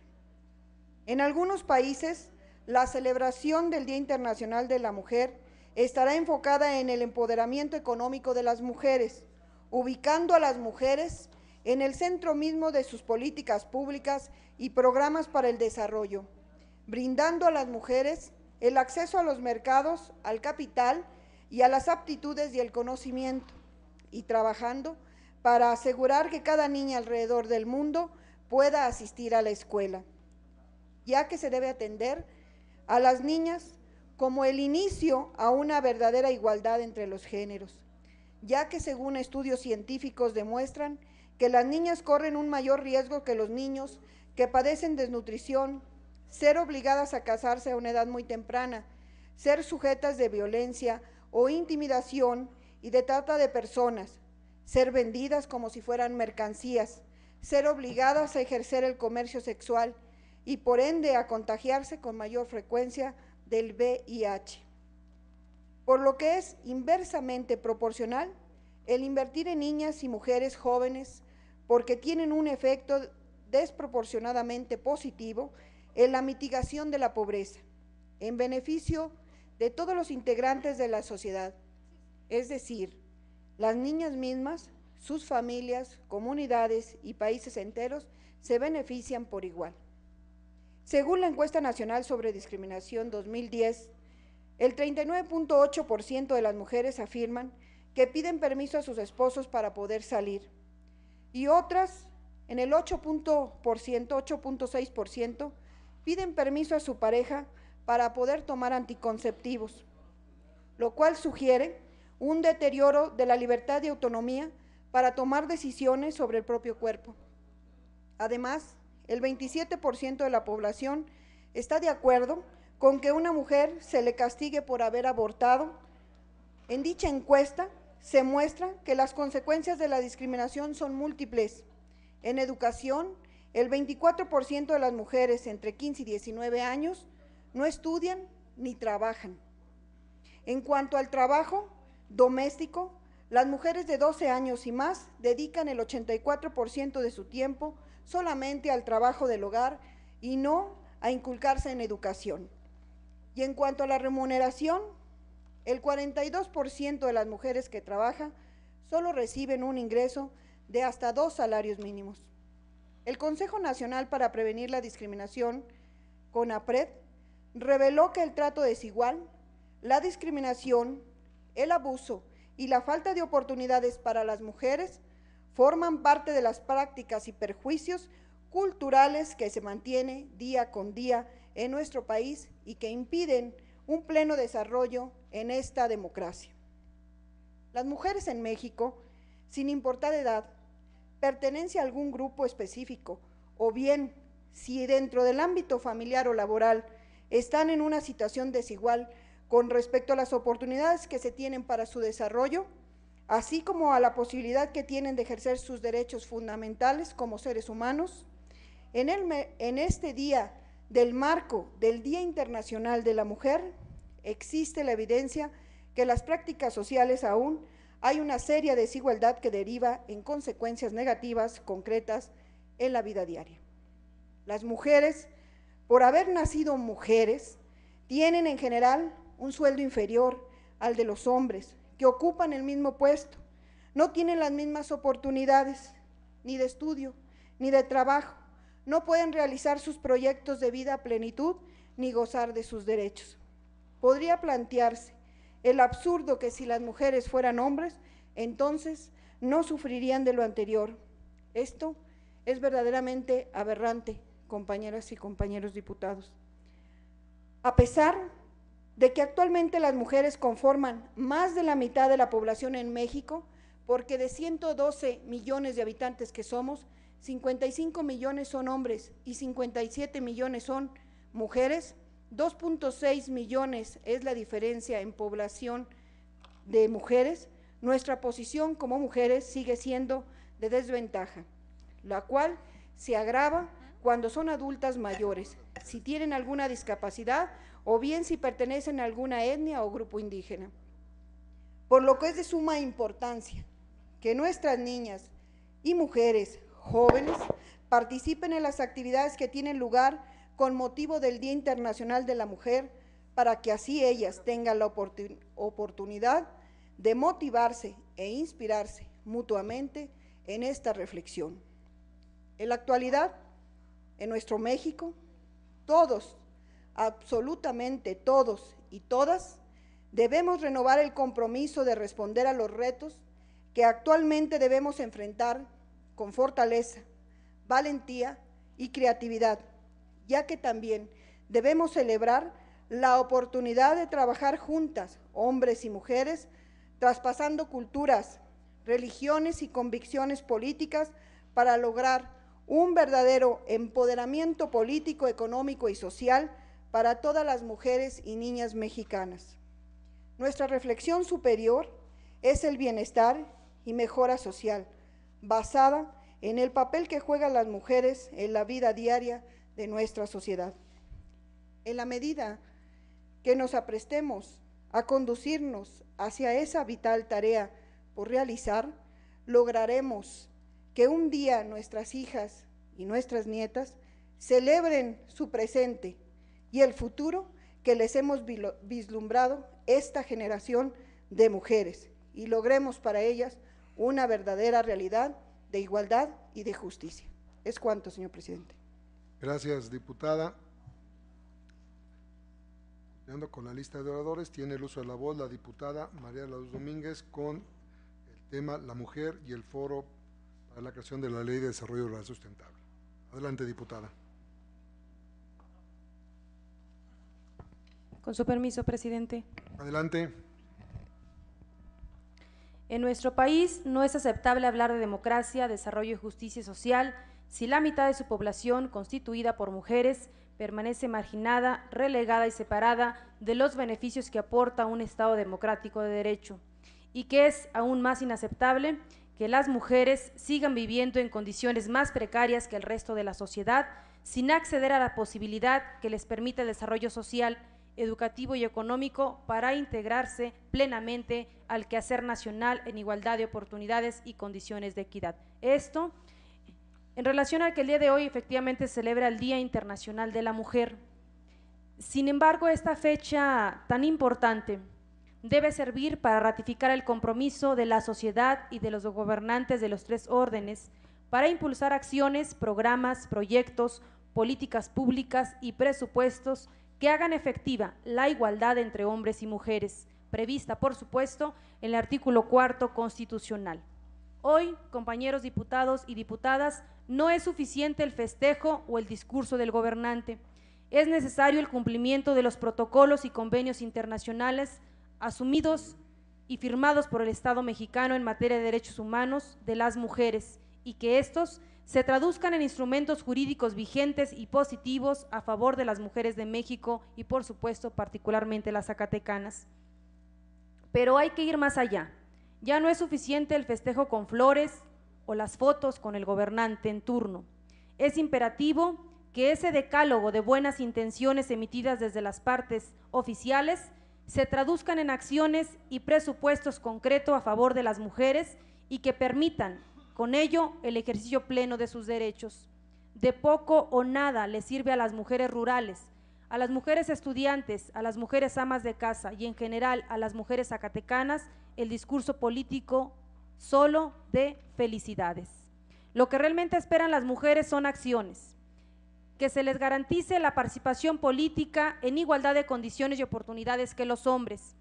Speaker 9: En algunos países, la celebración del Día Internacional de la Mujer estará enfocada en el empoderamiento económico de las mujeres, ubicando a las mujeres en el centro mismo de sus políticas públicas y programas para el desarrollo, brindando a las mujeres el acceso a los mercados, al capital y a las aptitudes y el conocimiento, y trabajando para asegurar que cada niña alrededor del mundo pueda asistir a la escuela, ya que se debe atender a las niñas como el inicio a una verdadera igualdad entre los géneros, ya que según estudios científicos demuestran que las niñas corren un mayor riesgo que los niños que padecen desnutrición, ser obligadas a casarse a una edad muy temprana, ser sujetas de violencia o intimidación y de trata de personas, ser vendidas como si fueran mercancías, ser obligadas a ejercer el comercio sexual y por ende a contagiarse con mayor frecuencia del VIH. Por lo que es inversamente proporcional el invertir en niñas y mujeres jóvenes porque tienen un efecto desproporcionadamente positivo en la mitigación de la pobreza, en beneficio de todos los integrantes de la sociedad, es decir, las niñas mismas, sus familias, comunidades y países enteros se benefician por igual. Según la encuesta nacional sobre discriminación 2010, el 39.8% de las mujeres afirman que piden permiso a sus esposos para poder salir, y otras, en el 8.6%, piden permiso a su pareja para poder tomar anticonceptivos, lo cual sugiere un deterioro de la libertad y autonomía para tomar decisiones sobre el propio cuerpo. Además, el 27% de la población está de acuerdo con que una mujer se le castigue por haber abortado. En dicha encuesta se muestra que las consecuencias de la discriminación son múltiples. En educación, el 24% de las mujeres entre 15 y 19 años no estudian ni trabajan. En cuanto al trabajo doméstico, las mujeres de 12 años y más dedican el 84% de su tiempo solamente al trabajo del hogar y no a inculcarse en educación. Y en cuanto a la remuneración, el 42% de las mujeres que trabajan solo reciben un ingreso de hasta 2 salarios mínimos. El Consejo Nacional para Prevenir la Discriminación, CONAPRED, reveló que el trato desigual, la discriminación, el abuso y la falta de oportunidades para las mujeres forman parte de las prácticas y perjuicios culturales que se mantienen día con día en nuestro país y que impiden un pleno desarrollo en esta democracia. Las mujeres en México, sin importar edad, pertenencia a algún grupo específico o bien, si dentro del ámbito familiar o laboral están en una situación desigual con respecto a las oportunidades que se tienen para su desarrollo, así como a la posibilidad que tienen de ejercer sus derechos fundamentales como seres humanos. En este día del marco del Día Internacional de la Mujer, existe la evidencia que las prácticas sociales aún hay una seria desigualdad que deriva en consecuencias negativas concretas en la vida diaria. Las mujeres, por haber nacido mujeres, tienen en general un sueldo inferior al de los hombres que ocupan el mismo puesto, no tienen las mismas oportunidades, ni de estudio, ni de trabajo, no pueden realizar sus proyectos de vida a plenitud, ni gozar de sus derechos. Podría plantearse el absurdo que si las mujeres fueran hombres, entonces no sufrirían de lo anterior. Esto es verdaderamente aberrante, compañeras y compañeros diputados. A pesar de que actualmente las mujeres conforman más de la mitad de la población en México, porque de 112 millones de habitantes que somos, 55 millones son hombres y 57 millones son mujeres, 2.6 millones es la diferencia en población de mujeres, nuestra posición como mujeres sigue siendo de desventaja, la cual se agrava cuando son adultas mayores, si tienen alguna discapacidad o bien si pertenecen a alguna etnia o grupo indígena. Por lo que es de suma importancia que nuestras niñas y mujeres jóvenes participen en las actividades que tienen lugar con motivo del Día Internacional de la Mujer, para que así ellas tengan la oportunidad de motivarse e inspirarse mutuamente en esta reflexión. En la actualidad, en nuestro México, todos, absolutamente todos y todas, debemos renovar el compromiso de responder a los retos que actualmente debemos enfrentar con fortaleza, valentía y creatividad, ya que también debemos celebrar la oportunidad de trabajar juntas, hombres y mujeres, traspasando culturas, religiones y convicciones políticas para lograr un verdadero empoderamiento político, económico y social para todas las mujeres y niñas mexicanas. Nuestra reflexión superior es el bienestar y mejora social, basada en el papel que juegan las mujeres en la vida diaria de nuestra sociedad. En la medida que nos aprestemos a conducirnos hacia esa vital tarea por realizar, lograremos que un día nuestras hijas, y nuestras nietas celebren su presente y el futuro que les hemos vislumbrado esta generación de mujeres y logremos para ellas una verdadera realidad de igualdad y de justicia. Es cuanto, señor presidente.
Speaker 1: Gracias, diputada. Continuando con la lista de oradores, tiene el uso de la voz la diputada María de la Luz Domínguez con el tema La mujer y el foro para la creación de la Ley de Desarrollo Rural Sustentable. Adelante, diputada.
Speaker 8: Con su permiso, presidente.
Speaker 1: Adelante.
Speaker 8: En nuestro país no es aceptable hablar de democracia, desarrollo y justicia social si la mitad de su población, constituida por mujeres, permanece marginada, relegada y separada de los beneficios que aporta un Estado democrático de derecho, y que es aún más inaceptable que las mujeres sigan viviendo en condiciones más precarias que el resto de la sociedad, sin acceder a la posibilidad que les permita el desarrollo social, educativo y económico para integrarse plenamente al quehacer nacional en igualdad de oportunidades y condiciones de equidad. Esto en relación a que el día de hoy efectivamente se celebra el Día Internacional de la Mujer. Sin embargo, esta fecha tan importante debe servir para ratificar el compromiso de la sociedad y de los gobernantes de los tres órdenes para impulsar acciones, programas, proyectos, políticas públicas y presupuestos que hagan efectiva la igualdad entre hombres y mujeres, prevista, por supuesto, en el artículo 4 constitucional. Hoy, compañeros diputados y diputadas, no es suficiente el festejo o el discurso del gobernante. Es necesario el cumplimiento de los protocolos y convenios internacionales asumidos y firmados por el Estado mexicano en materia de derechos humanos de las mujeres y que estos se traduzcan en instrumentos jurídicos vigentes y positivos a favor de las mujeres de México y, por supuesto, particularmente las zacatecanas. Pero hay que ir más allá. Ya no es suficiente el festejo con flores o las fotos con el gobernante en turno. Es imperativo que ese decálogo de buenas intenciones emitidas desde las partes oficiales se traduzcan en acciones y presupuestos concretos a favor de las mujeres y que permitan con ello el ejercicio pleno de sus derechos. De poco o nada les sirve a las mujeres rurales, a las mujeres estudiantes, a las mujeres amas de casa y en general a las mujeres zacatecanas el discurso político solo de felicidades. Lo que realmente esperan las mujeres son acciones, que se les garantice la participación política en igualdad de condiciones y oportunidades que los hombres,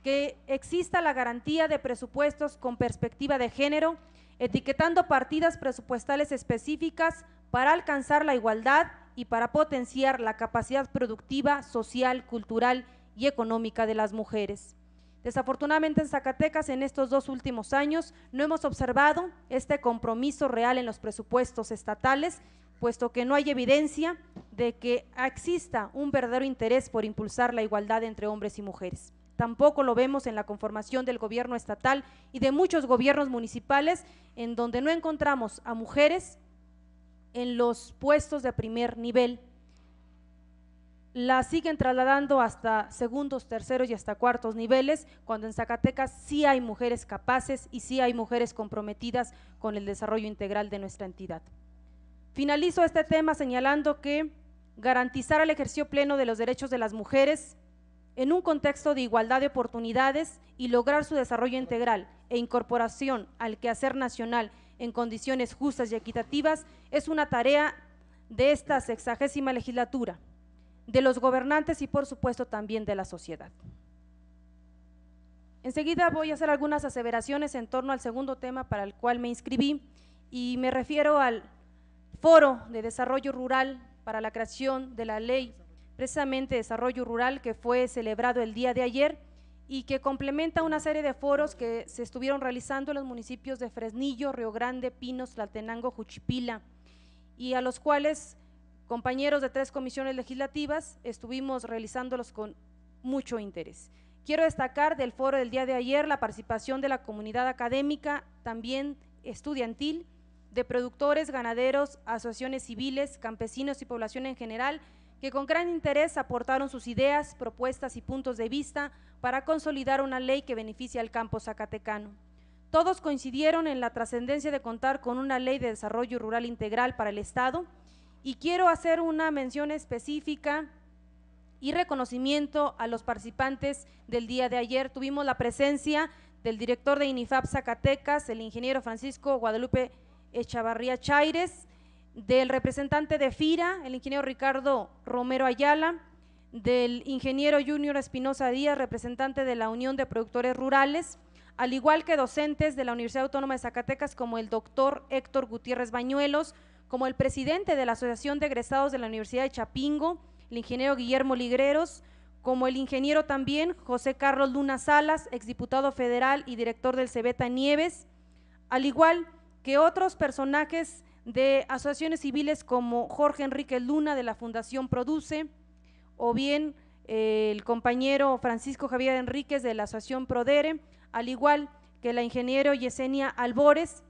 Speaker 8: que exista la garantía de presupuestos con perspectiva de género, etiquetando partidas presupuestales específicas para alcanzar la igualdad y para potenciar la capacidad productiva, social, cultural y económica de las mujeres. Desafortunadamente en Zacatecas en estos 2 últimos años no hemos observado este compromiso real en los presupuestos estatales, puesto que no hay evidencia de que exista un verdadero interés por impulsar la igualdad entre hombres y mujeres. Tampoco lo vemos en la conformación del gobierno estatal y de muchos gobiernos municipales en donde no encontramos a mujeres en los puestos de primer nivel. La siguen trasladando hasta segundos, terceros y hasta cuartos niveles, cuando en Zacatecas sí hay mujeres capaces y sí hay mujeres comprometidas con el desarrollo integral de nuestra entidad. Finalizo este tema señalando que garantizar el ejercicio pleno de los derechos de las mujeres en un contexto de igualdad de oportunidades y lograr su desarrollo integral e incorporación al quehacer nacional en condiciones justas y equitativas es una tarea de esta 60ª legislatura, de los gobernantes y por supuesto también de la sociedad. Enseguida voy a hacer algunas aseveraciones en torno al segundo tema para el cual me inscribí y me refiero al Foro de Desarrollo Rural para la creación de la Ley precisamente de Desarrollo Rural que fue celebrado el día de ayer y que complementa una serie de foros que se estuvieron realizando en los municipios de Fresnillo, Río Grande, Pinos, Tlaltenango, Juchipila y a los cuales compañeros de 3 comisiones legislativas estuvimos realizándolos con mucho interés. Quiero destacar del foro del día de ayer la participación de la comunidad académica, también estudiantil, de productores, ganaderos, asociaciones civiles, campesinos y población en general, que con gran interés aportaron sus ideas, propuestas y puntos de vista para consolidar una ley que beneficie al campo zacatecano. Todos coincidieron en la trascendencia de contar con una ley de desarrollo rural integral para el Estado, y quiero hacer una mención específica y reconocimiento a los participantes del día de ayer. Tuvimos la presencia del director de INIFAP Zacatecas, el ingeniero Francisco Guadalupe Echavarría Chaires, del representante de FIRA, el ingeniero Ricardo Romero Ayala, del ingeniero Junior Espinosa Díaz, representante de la Unión de Productores Rurales, al igual que docentes de la Universidad Autónoma de Zacatecas como el doctor Héctor Gutiérrez Bañuelos, como el presidente de la Asociación de Egresados de la Universidad de Chapingo, el ingeniero Guillermo Ligreros, como el ingeniero también José Carlos Luna Salas, exdiputado federal y director del Cebeta Nieves, al igual que otros personajes de asociaciones civiles como Jorge Enrique Luna de la Fundación Produce, o bien el compañero Francisco Javier Enríquez de la Asociación Prodere, al igual que la ingeniero Yesenia Albores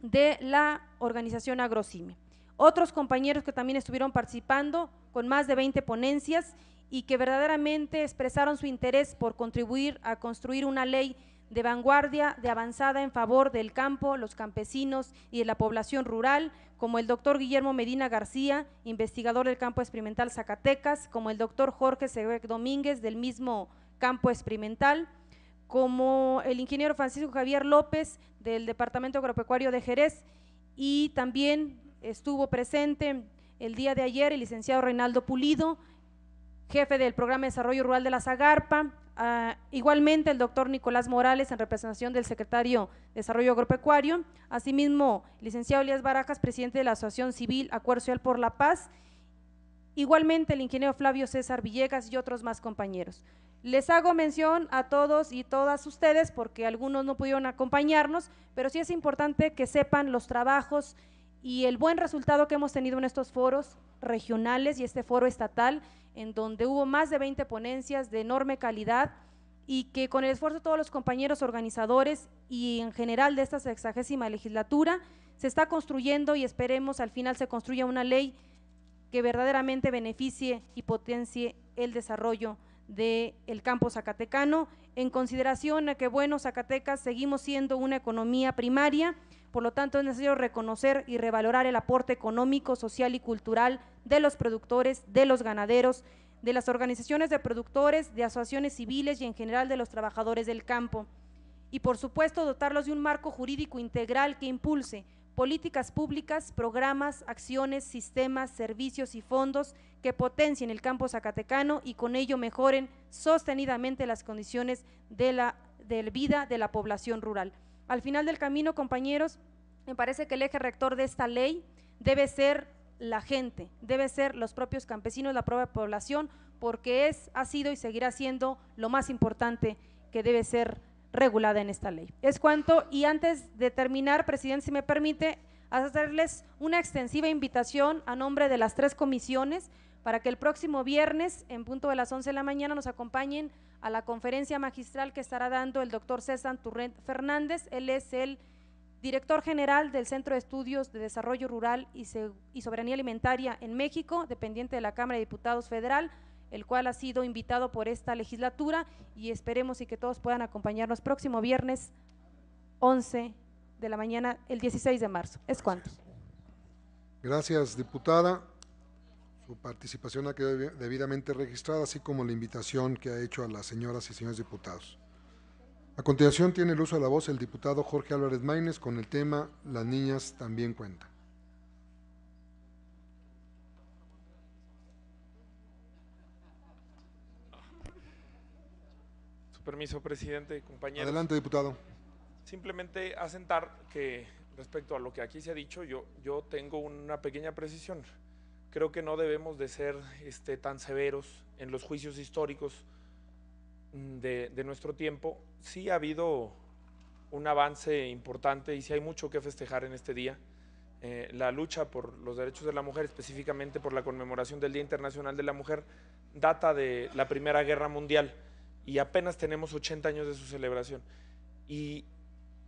Speaker 8: de la organización Agrosime. Otros compañeros que también estuvieron participando con más de 20 ponencias y que verdaderamente expresaron su interés por contribuir a construir una ley de vanguardia, de avanzada en favor del campo, los campesinos y de la población rural, como el doctor Guillermo Medina García, investigador del campo experimental Zacatecas, como el doctor Jorge Seguek Domínguez del mismo campo experimental, como el ingeniero Francisco Javier López del Departamento Agropecuario de Jerez, y también estuvo presente el día de ayer el licenciado Reinaldo Pulido, jefe del Programa de Desarrollo Rural de la Zagarpa, igualmente el doctor Nicolás Morales en representación del secretario de Desarrollo Agropecuario, asimismo licenciado Elías Barajas, presidente de la Asociación Civil Acuerdo Social por la Paz, igualmente el ingeniero Flavio César Villegas y otros más compañeros. Les hago mención a todos y todas ustedes porque algunos no pudieron acompañarnos, pero sí es importante que sepan los trabajos y el buen resultado que hemos tenido en estos foros regionales y este foro estatal, en donde hubo más de 20 ponencias de enorme calidad y que con el esfuerzo de todos los compañeros organizadores y en general de esta 60ª legislatura se está construyendo, y esperemos al final se construya una ley que verdaderamente beneficie y potencie el desarrollo del campo zacatecano, en consideración a que, bueno, Zacatecas seguimos siendo una economía primaria, por lo tanto es necesario reconocer y revalorar el aporte económico, social y cultural de los productores, de los ganaderos, de las organizaciones de productores, de asociaciones civiles y en general de los trabajadores del campo. Y por supuesto dotarlos de un marco jurídico integral que impulse políticas públicas, programas, acciones, sistemas, servicios y fondos que potencien el campo zacatecano y con ello mejoren sostenidamente las condiciones de vida de la población rural. Al final del camino, compañeros, me parece que el eje rector de esta ley debe ser la gente, debe ser los propios campesinos, la propia población, porque ha sido y seguirá siendo lo más importante que debe ser regulada en esta ley. Es cuanto, y antes de terminar, presidente, si me permite, hacerles una extensiva invitación a nombre de las 3 comisiones para que el próximo viernes, en punto de las 11 de la mañana, nos acompañen a la conferencia magistral que estará dando el doctor César Turrent Fernández. Él es el director general del Centro de Estudios de Desarrollo Rural y Soberanía Alimentaria en México, dependiente de la Cámara de Diputados Federal, el cual ha sido invitado por esta legislatura, y esperemos y que todos puedan acompañarnos próximo viernes 11 de la mañana, el 16 de marzo. ¿Es cuanto?
Speaker 1: Gracias, diputada. Su participación ha quedado debidamente registrada, así como la invitación que ha hecho a las señoras y señores diputados. A continuación tiene el uso de la voz el diputado Jorge Álvarez Maínez con el tema Las niñas también cuentan.
Speaker 5: Su permiso, presidente, compañeros.
Speaker 1: Adelante, diputado.
Speaker 5: Simplemente asentar que respecto a lo que aquí se ha dicho, yo tengo una pequeña precisión. Creo que no debemos de ser tan severos en los juicios históricos de nuestro tiempo. Sí ha habido un avance importante y sí hay mucho que festejar en este día. La lucha por los derechos de la mujer, específicamente por la conmemoración del Día Internacional de la Mujer, data de la Primera Guerra Mundial y apenas tenemos 80 años de su celebración. Y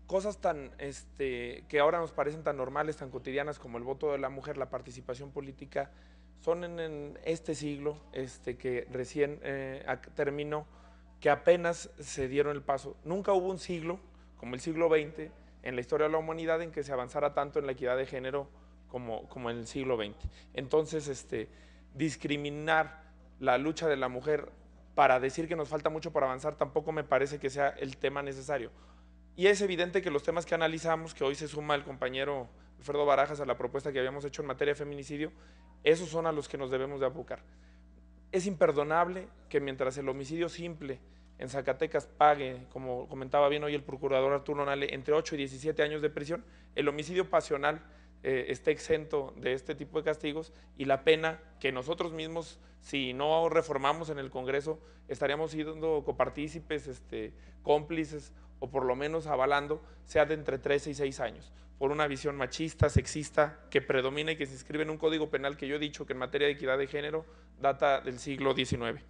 Speaker 5: cosas tan que ahora nos parecen tan normales, tan cotidianas como el voto de la mujer, la participación política, son en este siglo que recién terminó, que apenas se dieron el paso. Nunca hubo un siglo como el siglo XX en la historia de la humanidad en que se avanzara tanto en la equidad de género como en el siglo XX. Entonces, discriminar la lucha de la mujer para decir que nos falta mucho para avanzar tampoco me parece que sea el tema necesario. Y es evidente que los temas que analizamos, que hoy se suma el compañero Alfredo Barajas a la propuesta que habíamos hecho en materia de feminicidio, esos son a los que nos debemos de abocar. Es imperdonable que mientras el homicidio simple en Zacatecas pague, como comentaba bien hoy el procurador Arturo Nale, entre 8 y 17 años de prisión, el homicidio pasional esté exento de este tipo de castigos y la pena que nosotros mismos, si no reformamos en el Congreso, estaríamos siendo copartícipes, cómplices o por lo menos avalando, sea de entre 13 y 6 años, por una visión machista, sexista, que predomina y que se inscribe en un código penal que yo he dicho que en materia de equidad de género data del siglo XIX.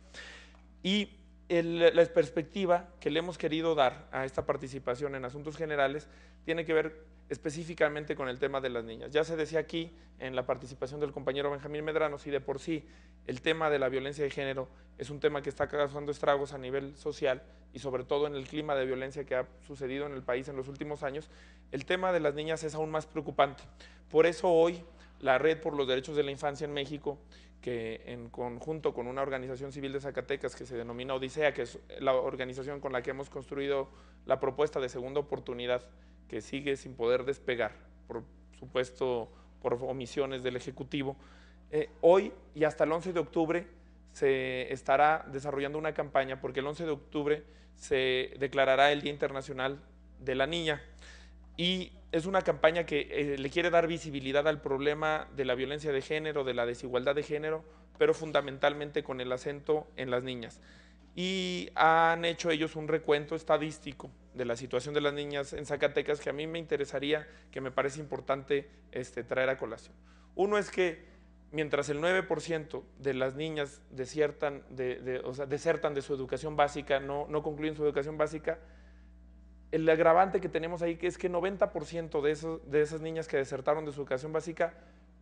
Speaker 5: Y la perspectiva que le hemos querido dar a esta participación en asuntos generales tiene que ver específicamente con el tema de las niñas. Ya se decía aquí en la participación del compañero Benjamín Medrano, si de por sí el tema de la violencia de género es un tema que está causando estragos a nivel social y sobre todo en el clima de violencia que ha sucedido en el país en los últimos años, el tema de las niñas es aún más preocupante. Por eso hoy la Red por los Derechos de la Infancia en México, que en conjunto con una organización civil de Zacatecas que se denomina Odisea, que es la organización con la que hemos construido la propuesta de segunda oportunidad, que sigue sin poder despegar, por supuesto por omisiones del Ejecutivo, hoy y hasta el 11 de octubre se estará desarrollando una campaña porque el 11 de octubre se declarará el Día Internacional de la Niña y es una campaña que le quiere dar visibilidad al problema de la violencia de género, de la desigualdad de género, pero fundamentalmente con el acento en las niñas. Y han hecho ellos un recuento estadístico de la situación de las niñas en Zacatecas que a mí me interesaría, que me parece importante traer a colación. Uno es que mientras el 9% de las niñas desertan de su educación básica, no concluyen su educación básica, el agravante que tenemos ahí que es que 90% de esas niñas que desertaron de su educación básica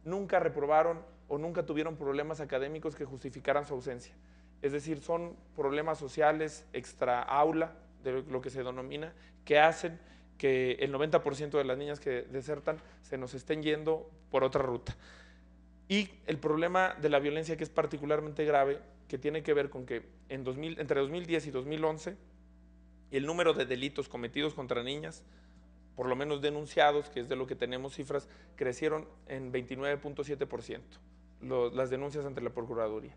Speaker 5: nunca reprobaron o nunca tuvieron problemas académicos que justificaran su ausencia. Es decir, son problemas sociales extra aula, de lo que se denomina, que hacen que el 90% de las niñas que desertan se nos estén yendo por otra ruta. Y el problema de la violencia que es particularmente grave, que tiene que ver con que entre 2010 y 2011, el número de delitos cometidos contra niñas, por lo menos denunciados, que es de lo que tenemos cifras, crecieron en 29.7%, las denuncias ante la Procuraduría.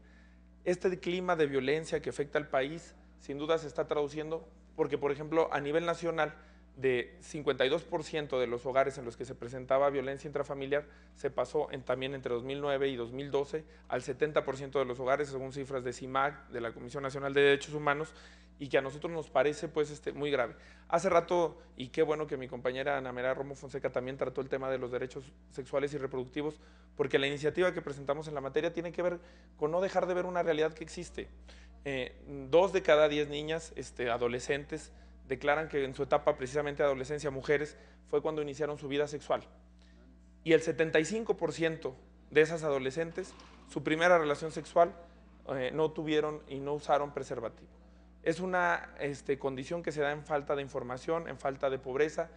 Speaker 5: Este clima de violencia que afecta al país, sin duda se está traduciendo porque, por ejemplo, a nivel nacional, de 52% de los hogares en los que se presentaba violencia intrafamiliar, se pasó también entre 2009 y 2012 al 70% de los hogares, según cifras de CIMAC, de la Comisión Nacional de Derechos Humanos, y que a nosotros nos parece muy grave. Hace rato, y qué bueno que mi compañera Ana María Romo Fonseca también trató el tema de los derechos sexuales y reproductivos, porque la iniciativa que presentamos en la materia tiene que ver con no dejar de ver una realidad que existe. 2 de cada 10 niñas, adolescentes, declaran que en su etapa precisamente de adolescencia, mujeres, fue cuando iniciaron su vida sexual. Y el 75% de esas adolescentes, su primera relación sexual, no tuvieron y no usaron preservativo. Es una condición que se da en falta de información, en falta de pobreza,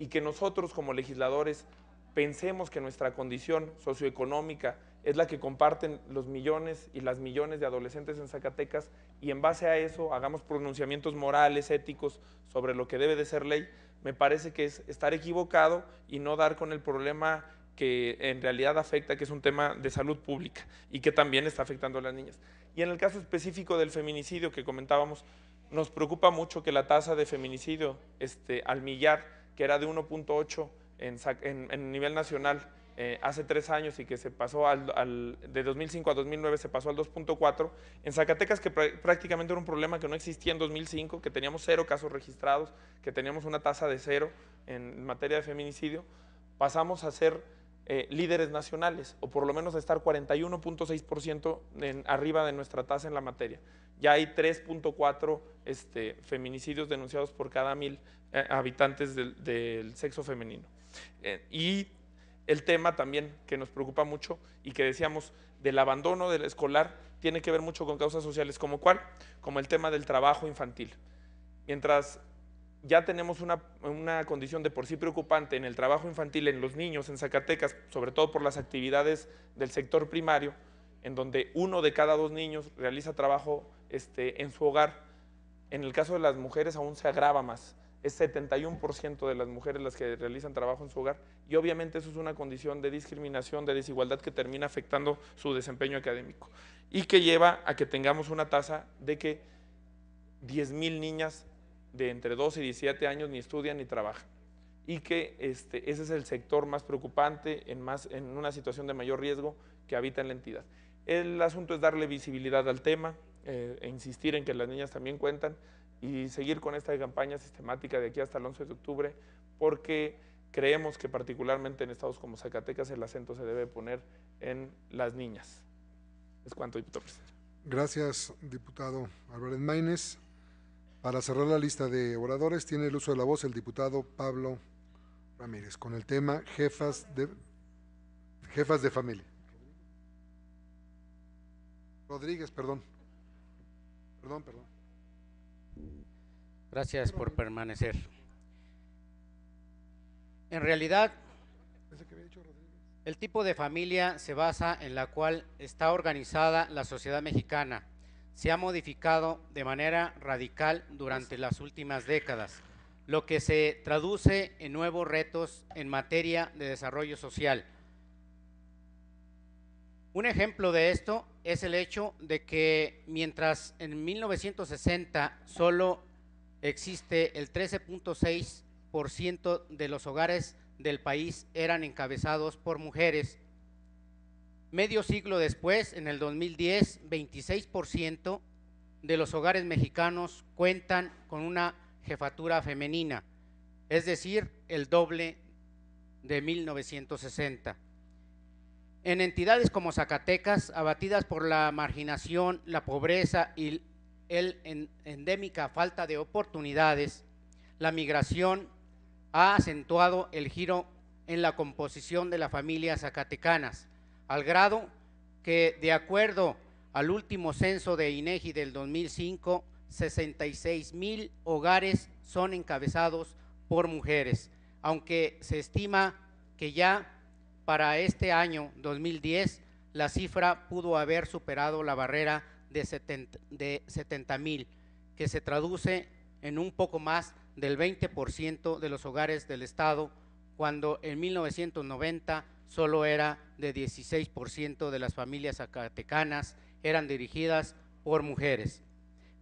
Speaker 5: y que nosotros como legisladores pensemos que nuestra condición socioeconómica es la que comparten los millones y las millones de adolescentes en Zacatecas y en base a eso hagamos pronunciamientos morales, éticos sobre lo que debe de ser ley, me parece que es estar equivocado y no dar con el problema que en realidad afecta, que es un tema de salud pública y que también está afectando a las niñas. Y en el caso específico del feminicidio que comentábamos, nos preocupa mucho que la tasa de feminicidio al millar, que era de 1.8 en nivel nacional hace 3 años y que se pasó de 2005 a 2009 se pasó al 2.4, en Zacatecas, que prácticamente era un problema que no existía en 2005, que teníamos 0 casos registrados, que teníamos una tasa de 0 en materia de feminicidio, pasamos a ser líderes nacionales, o por lo menos a estar 41.6% arriba de nuestra tasa en la materia. Ya hay 3.4 feminicidios denunciados por cada 1000 habitantes del sexo femenino. Y el tema también que nos preocupa mucho y que decíamos del abandono del escolar tiene que ver mucho con causas sociales, ¿como cuál? Como el tema del trabajo infantil. Mientras ya tenemos una condición de por sí preocupante en el trabajo infantil en los niños en Zacatecas, sobre todo por las actividades del sector primario, en donde 1 de cada 2 niños realiza trabajo en su hogar. En el caso de las mujeres aún se agrava más, es 71% de las mujeres las que realizan trabajo en su hogar, y obviamente eso es una condición de discriminación, de desigualdad que termina afectando su desempeño académico y que lleva a que tengamos una tasa de que 10,000 niñas de entre 12 y 17 años ni estudian ni trabajan, y que ese es el sector más preocupante, en una situación de mayor riesgo que habita en la entidad. El asunto es darle visibilidad al tema, e insistir en que las niñas también cuentan y seguir con esta campaña sistemática de aquí hasta el 11 de octubre, porque creemos que particularmente en estados como Zacatecas el acento se debe poner en las niñas. Es cuanto, diputado presidente.
Speaker 1: Gracias, diputado Álvarez Maínez. Para cerrar la lista de oradores, tiene el uso de la voz el diputado Pablo Ramírez, con el tema jefas de familia. Rodríguez, perdón.
Speaker 14: Gracias por permanecer. En realidad, el tipo de familia se basa en la cual está organizada la sociedad mexicana. Se ha modificado de manera radical durante las últimas décadas, lo que se traduce en nuevos retos en materia de desarrollo social. Un ejemplo de esto es el hecho de que mientras en 1960 solo existe el 13.6% de los hogares del país eran encabezados por mujeres, medio siglo después, en el 2010, 26% de los hogares mexicanos cuentan con una jefatura femenina, es decir, el doble de 1960. En entidades como Zacatecas, abatidas por la marginación, la pobreza y endémica falta de oportunidades, la migración ha acentuado el giro en la composición de las familias zacatecanas, al grado que, de acuerdo al último censo de INEGI del 2005, 66,000 hogares son encabezados por mujeres, aunque se estima que ya para este año 2010 la cifra pudo haber superado la barrera de 70,000, que se traduce en un poco más del 20% de los hogares del Estado, cuando en 1990 solo era de 16% de las familias zacatecanas eran dirigidas por mujeres.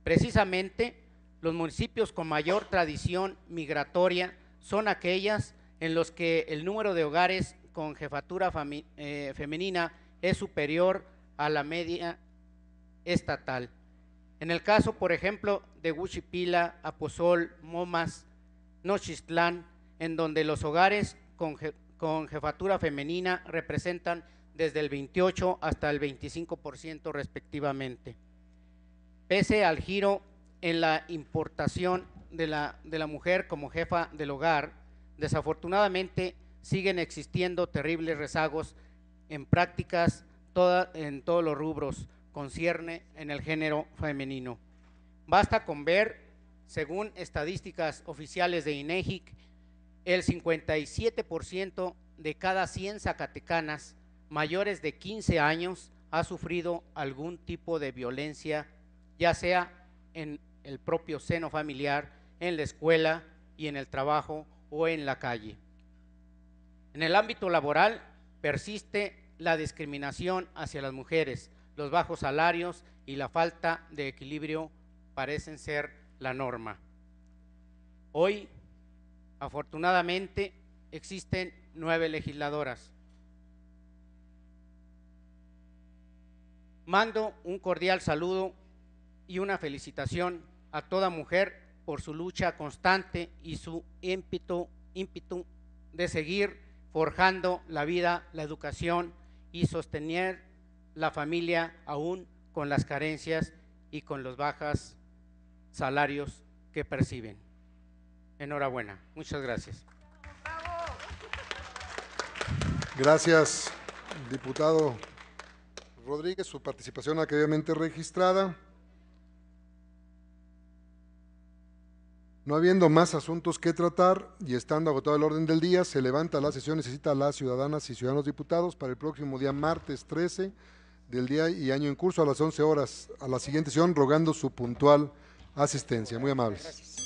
Speaker 14: Precisamente, los municipios con mayor tradición migratoria son aquellas en los que el número de hogares con jefatura femenina es superior a la media estatal. En el caso, por ejemplo, de Huichipila, Aposol, Momas, Nochistlán, en donde los hogares con jefatura femenina representan desde el 28 hasta el 25% respectivamente. Pese al giro en la importación de la mujer como jefa del hogar, desafortunadamente siguen existiendo terribles rezagos en prácticas en todos los rubros, concierne en el género femenino. Basta con ver, según estadísticas oficiales de INEGI, el 57% de cada 100 zacatecanas mayores de 15 años ha sufrido algún tipo de violencia, ya sea en el propio seno familiar, en la escuela y en el trabajo o en la calle. En el ámbito laboral persiste la discriminación hacia las mujeres, los bajos salarios y la falta de equilibrio parecen ser la norma. Hoy, afortunadamente, existen 9 legisladoras. Mando un cordial saludo y una felicitación a toda mujer por su lucha constante y su ímpetu de seguir forjando la vida, la educación y sostener la familia aún con las carencias y con los bajos salarios que perciben. Enhorabuena. Muchas gracias.
Speaker 1: Gracias, diputado Rodríguez, su participación ha quedado registrada. No habiendo más asuntos que tratar y estando agotado el orden del día, se levanta la sesión y se cita a las ciudadanas y ciudadanos diputados para el próximo día martes 13 del día y año en curso a las 11 horas a la siguiente sesión, rogando su puntual asistencia. Muy amables.
Speaker 14: Gracias.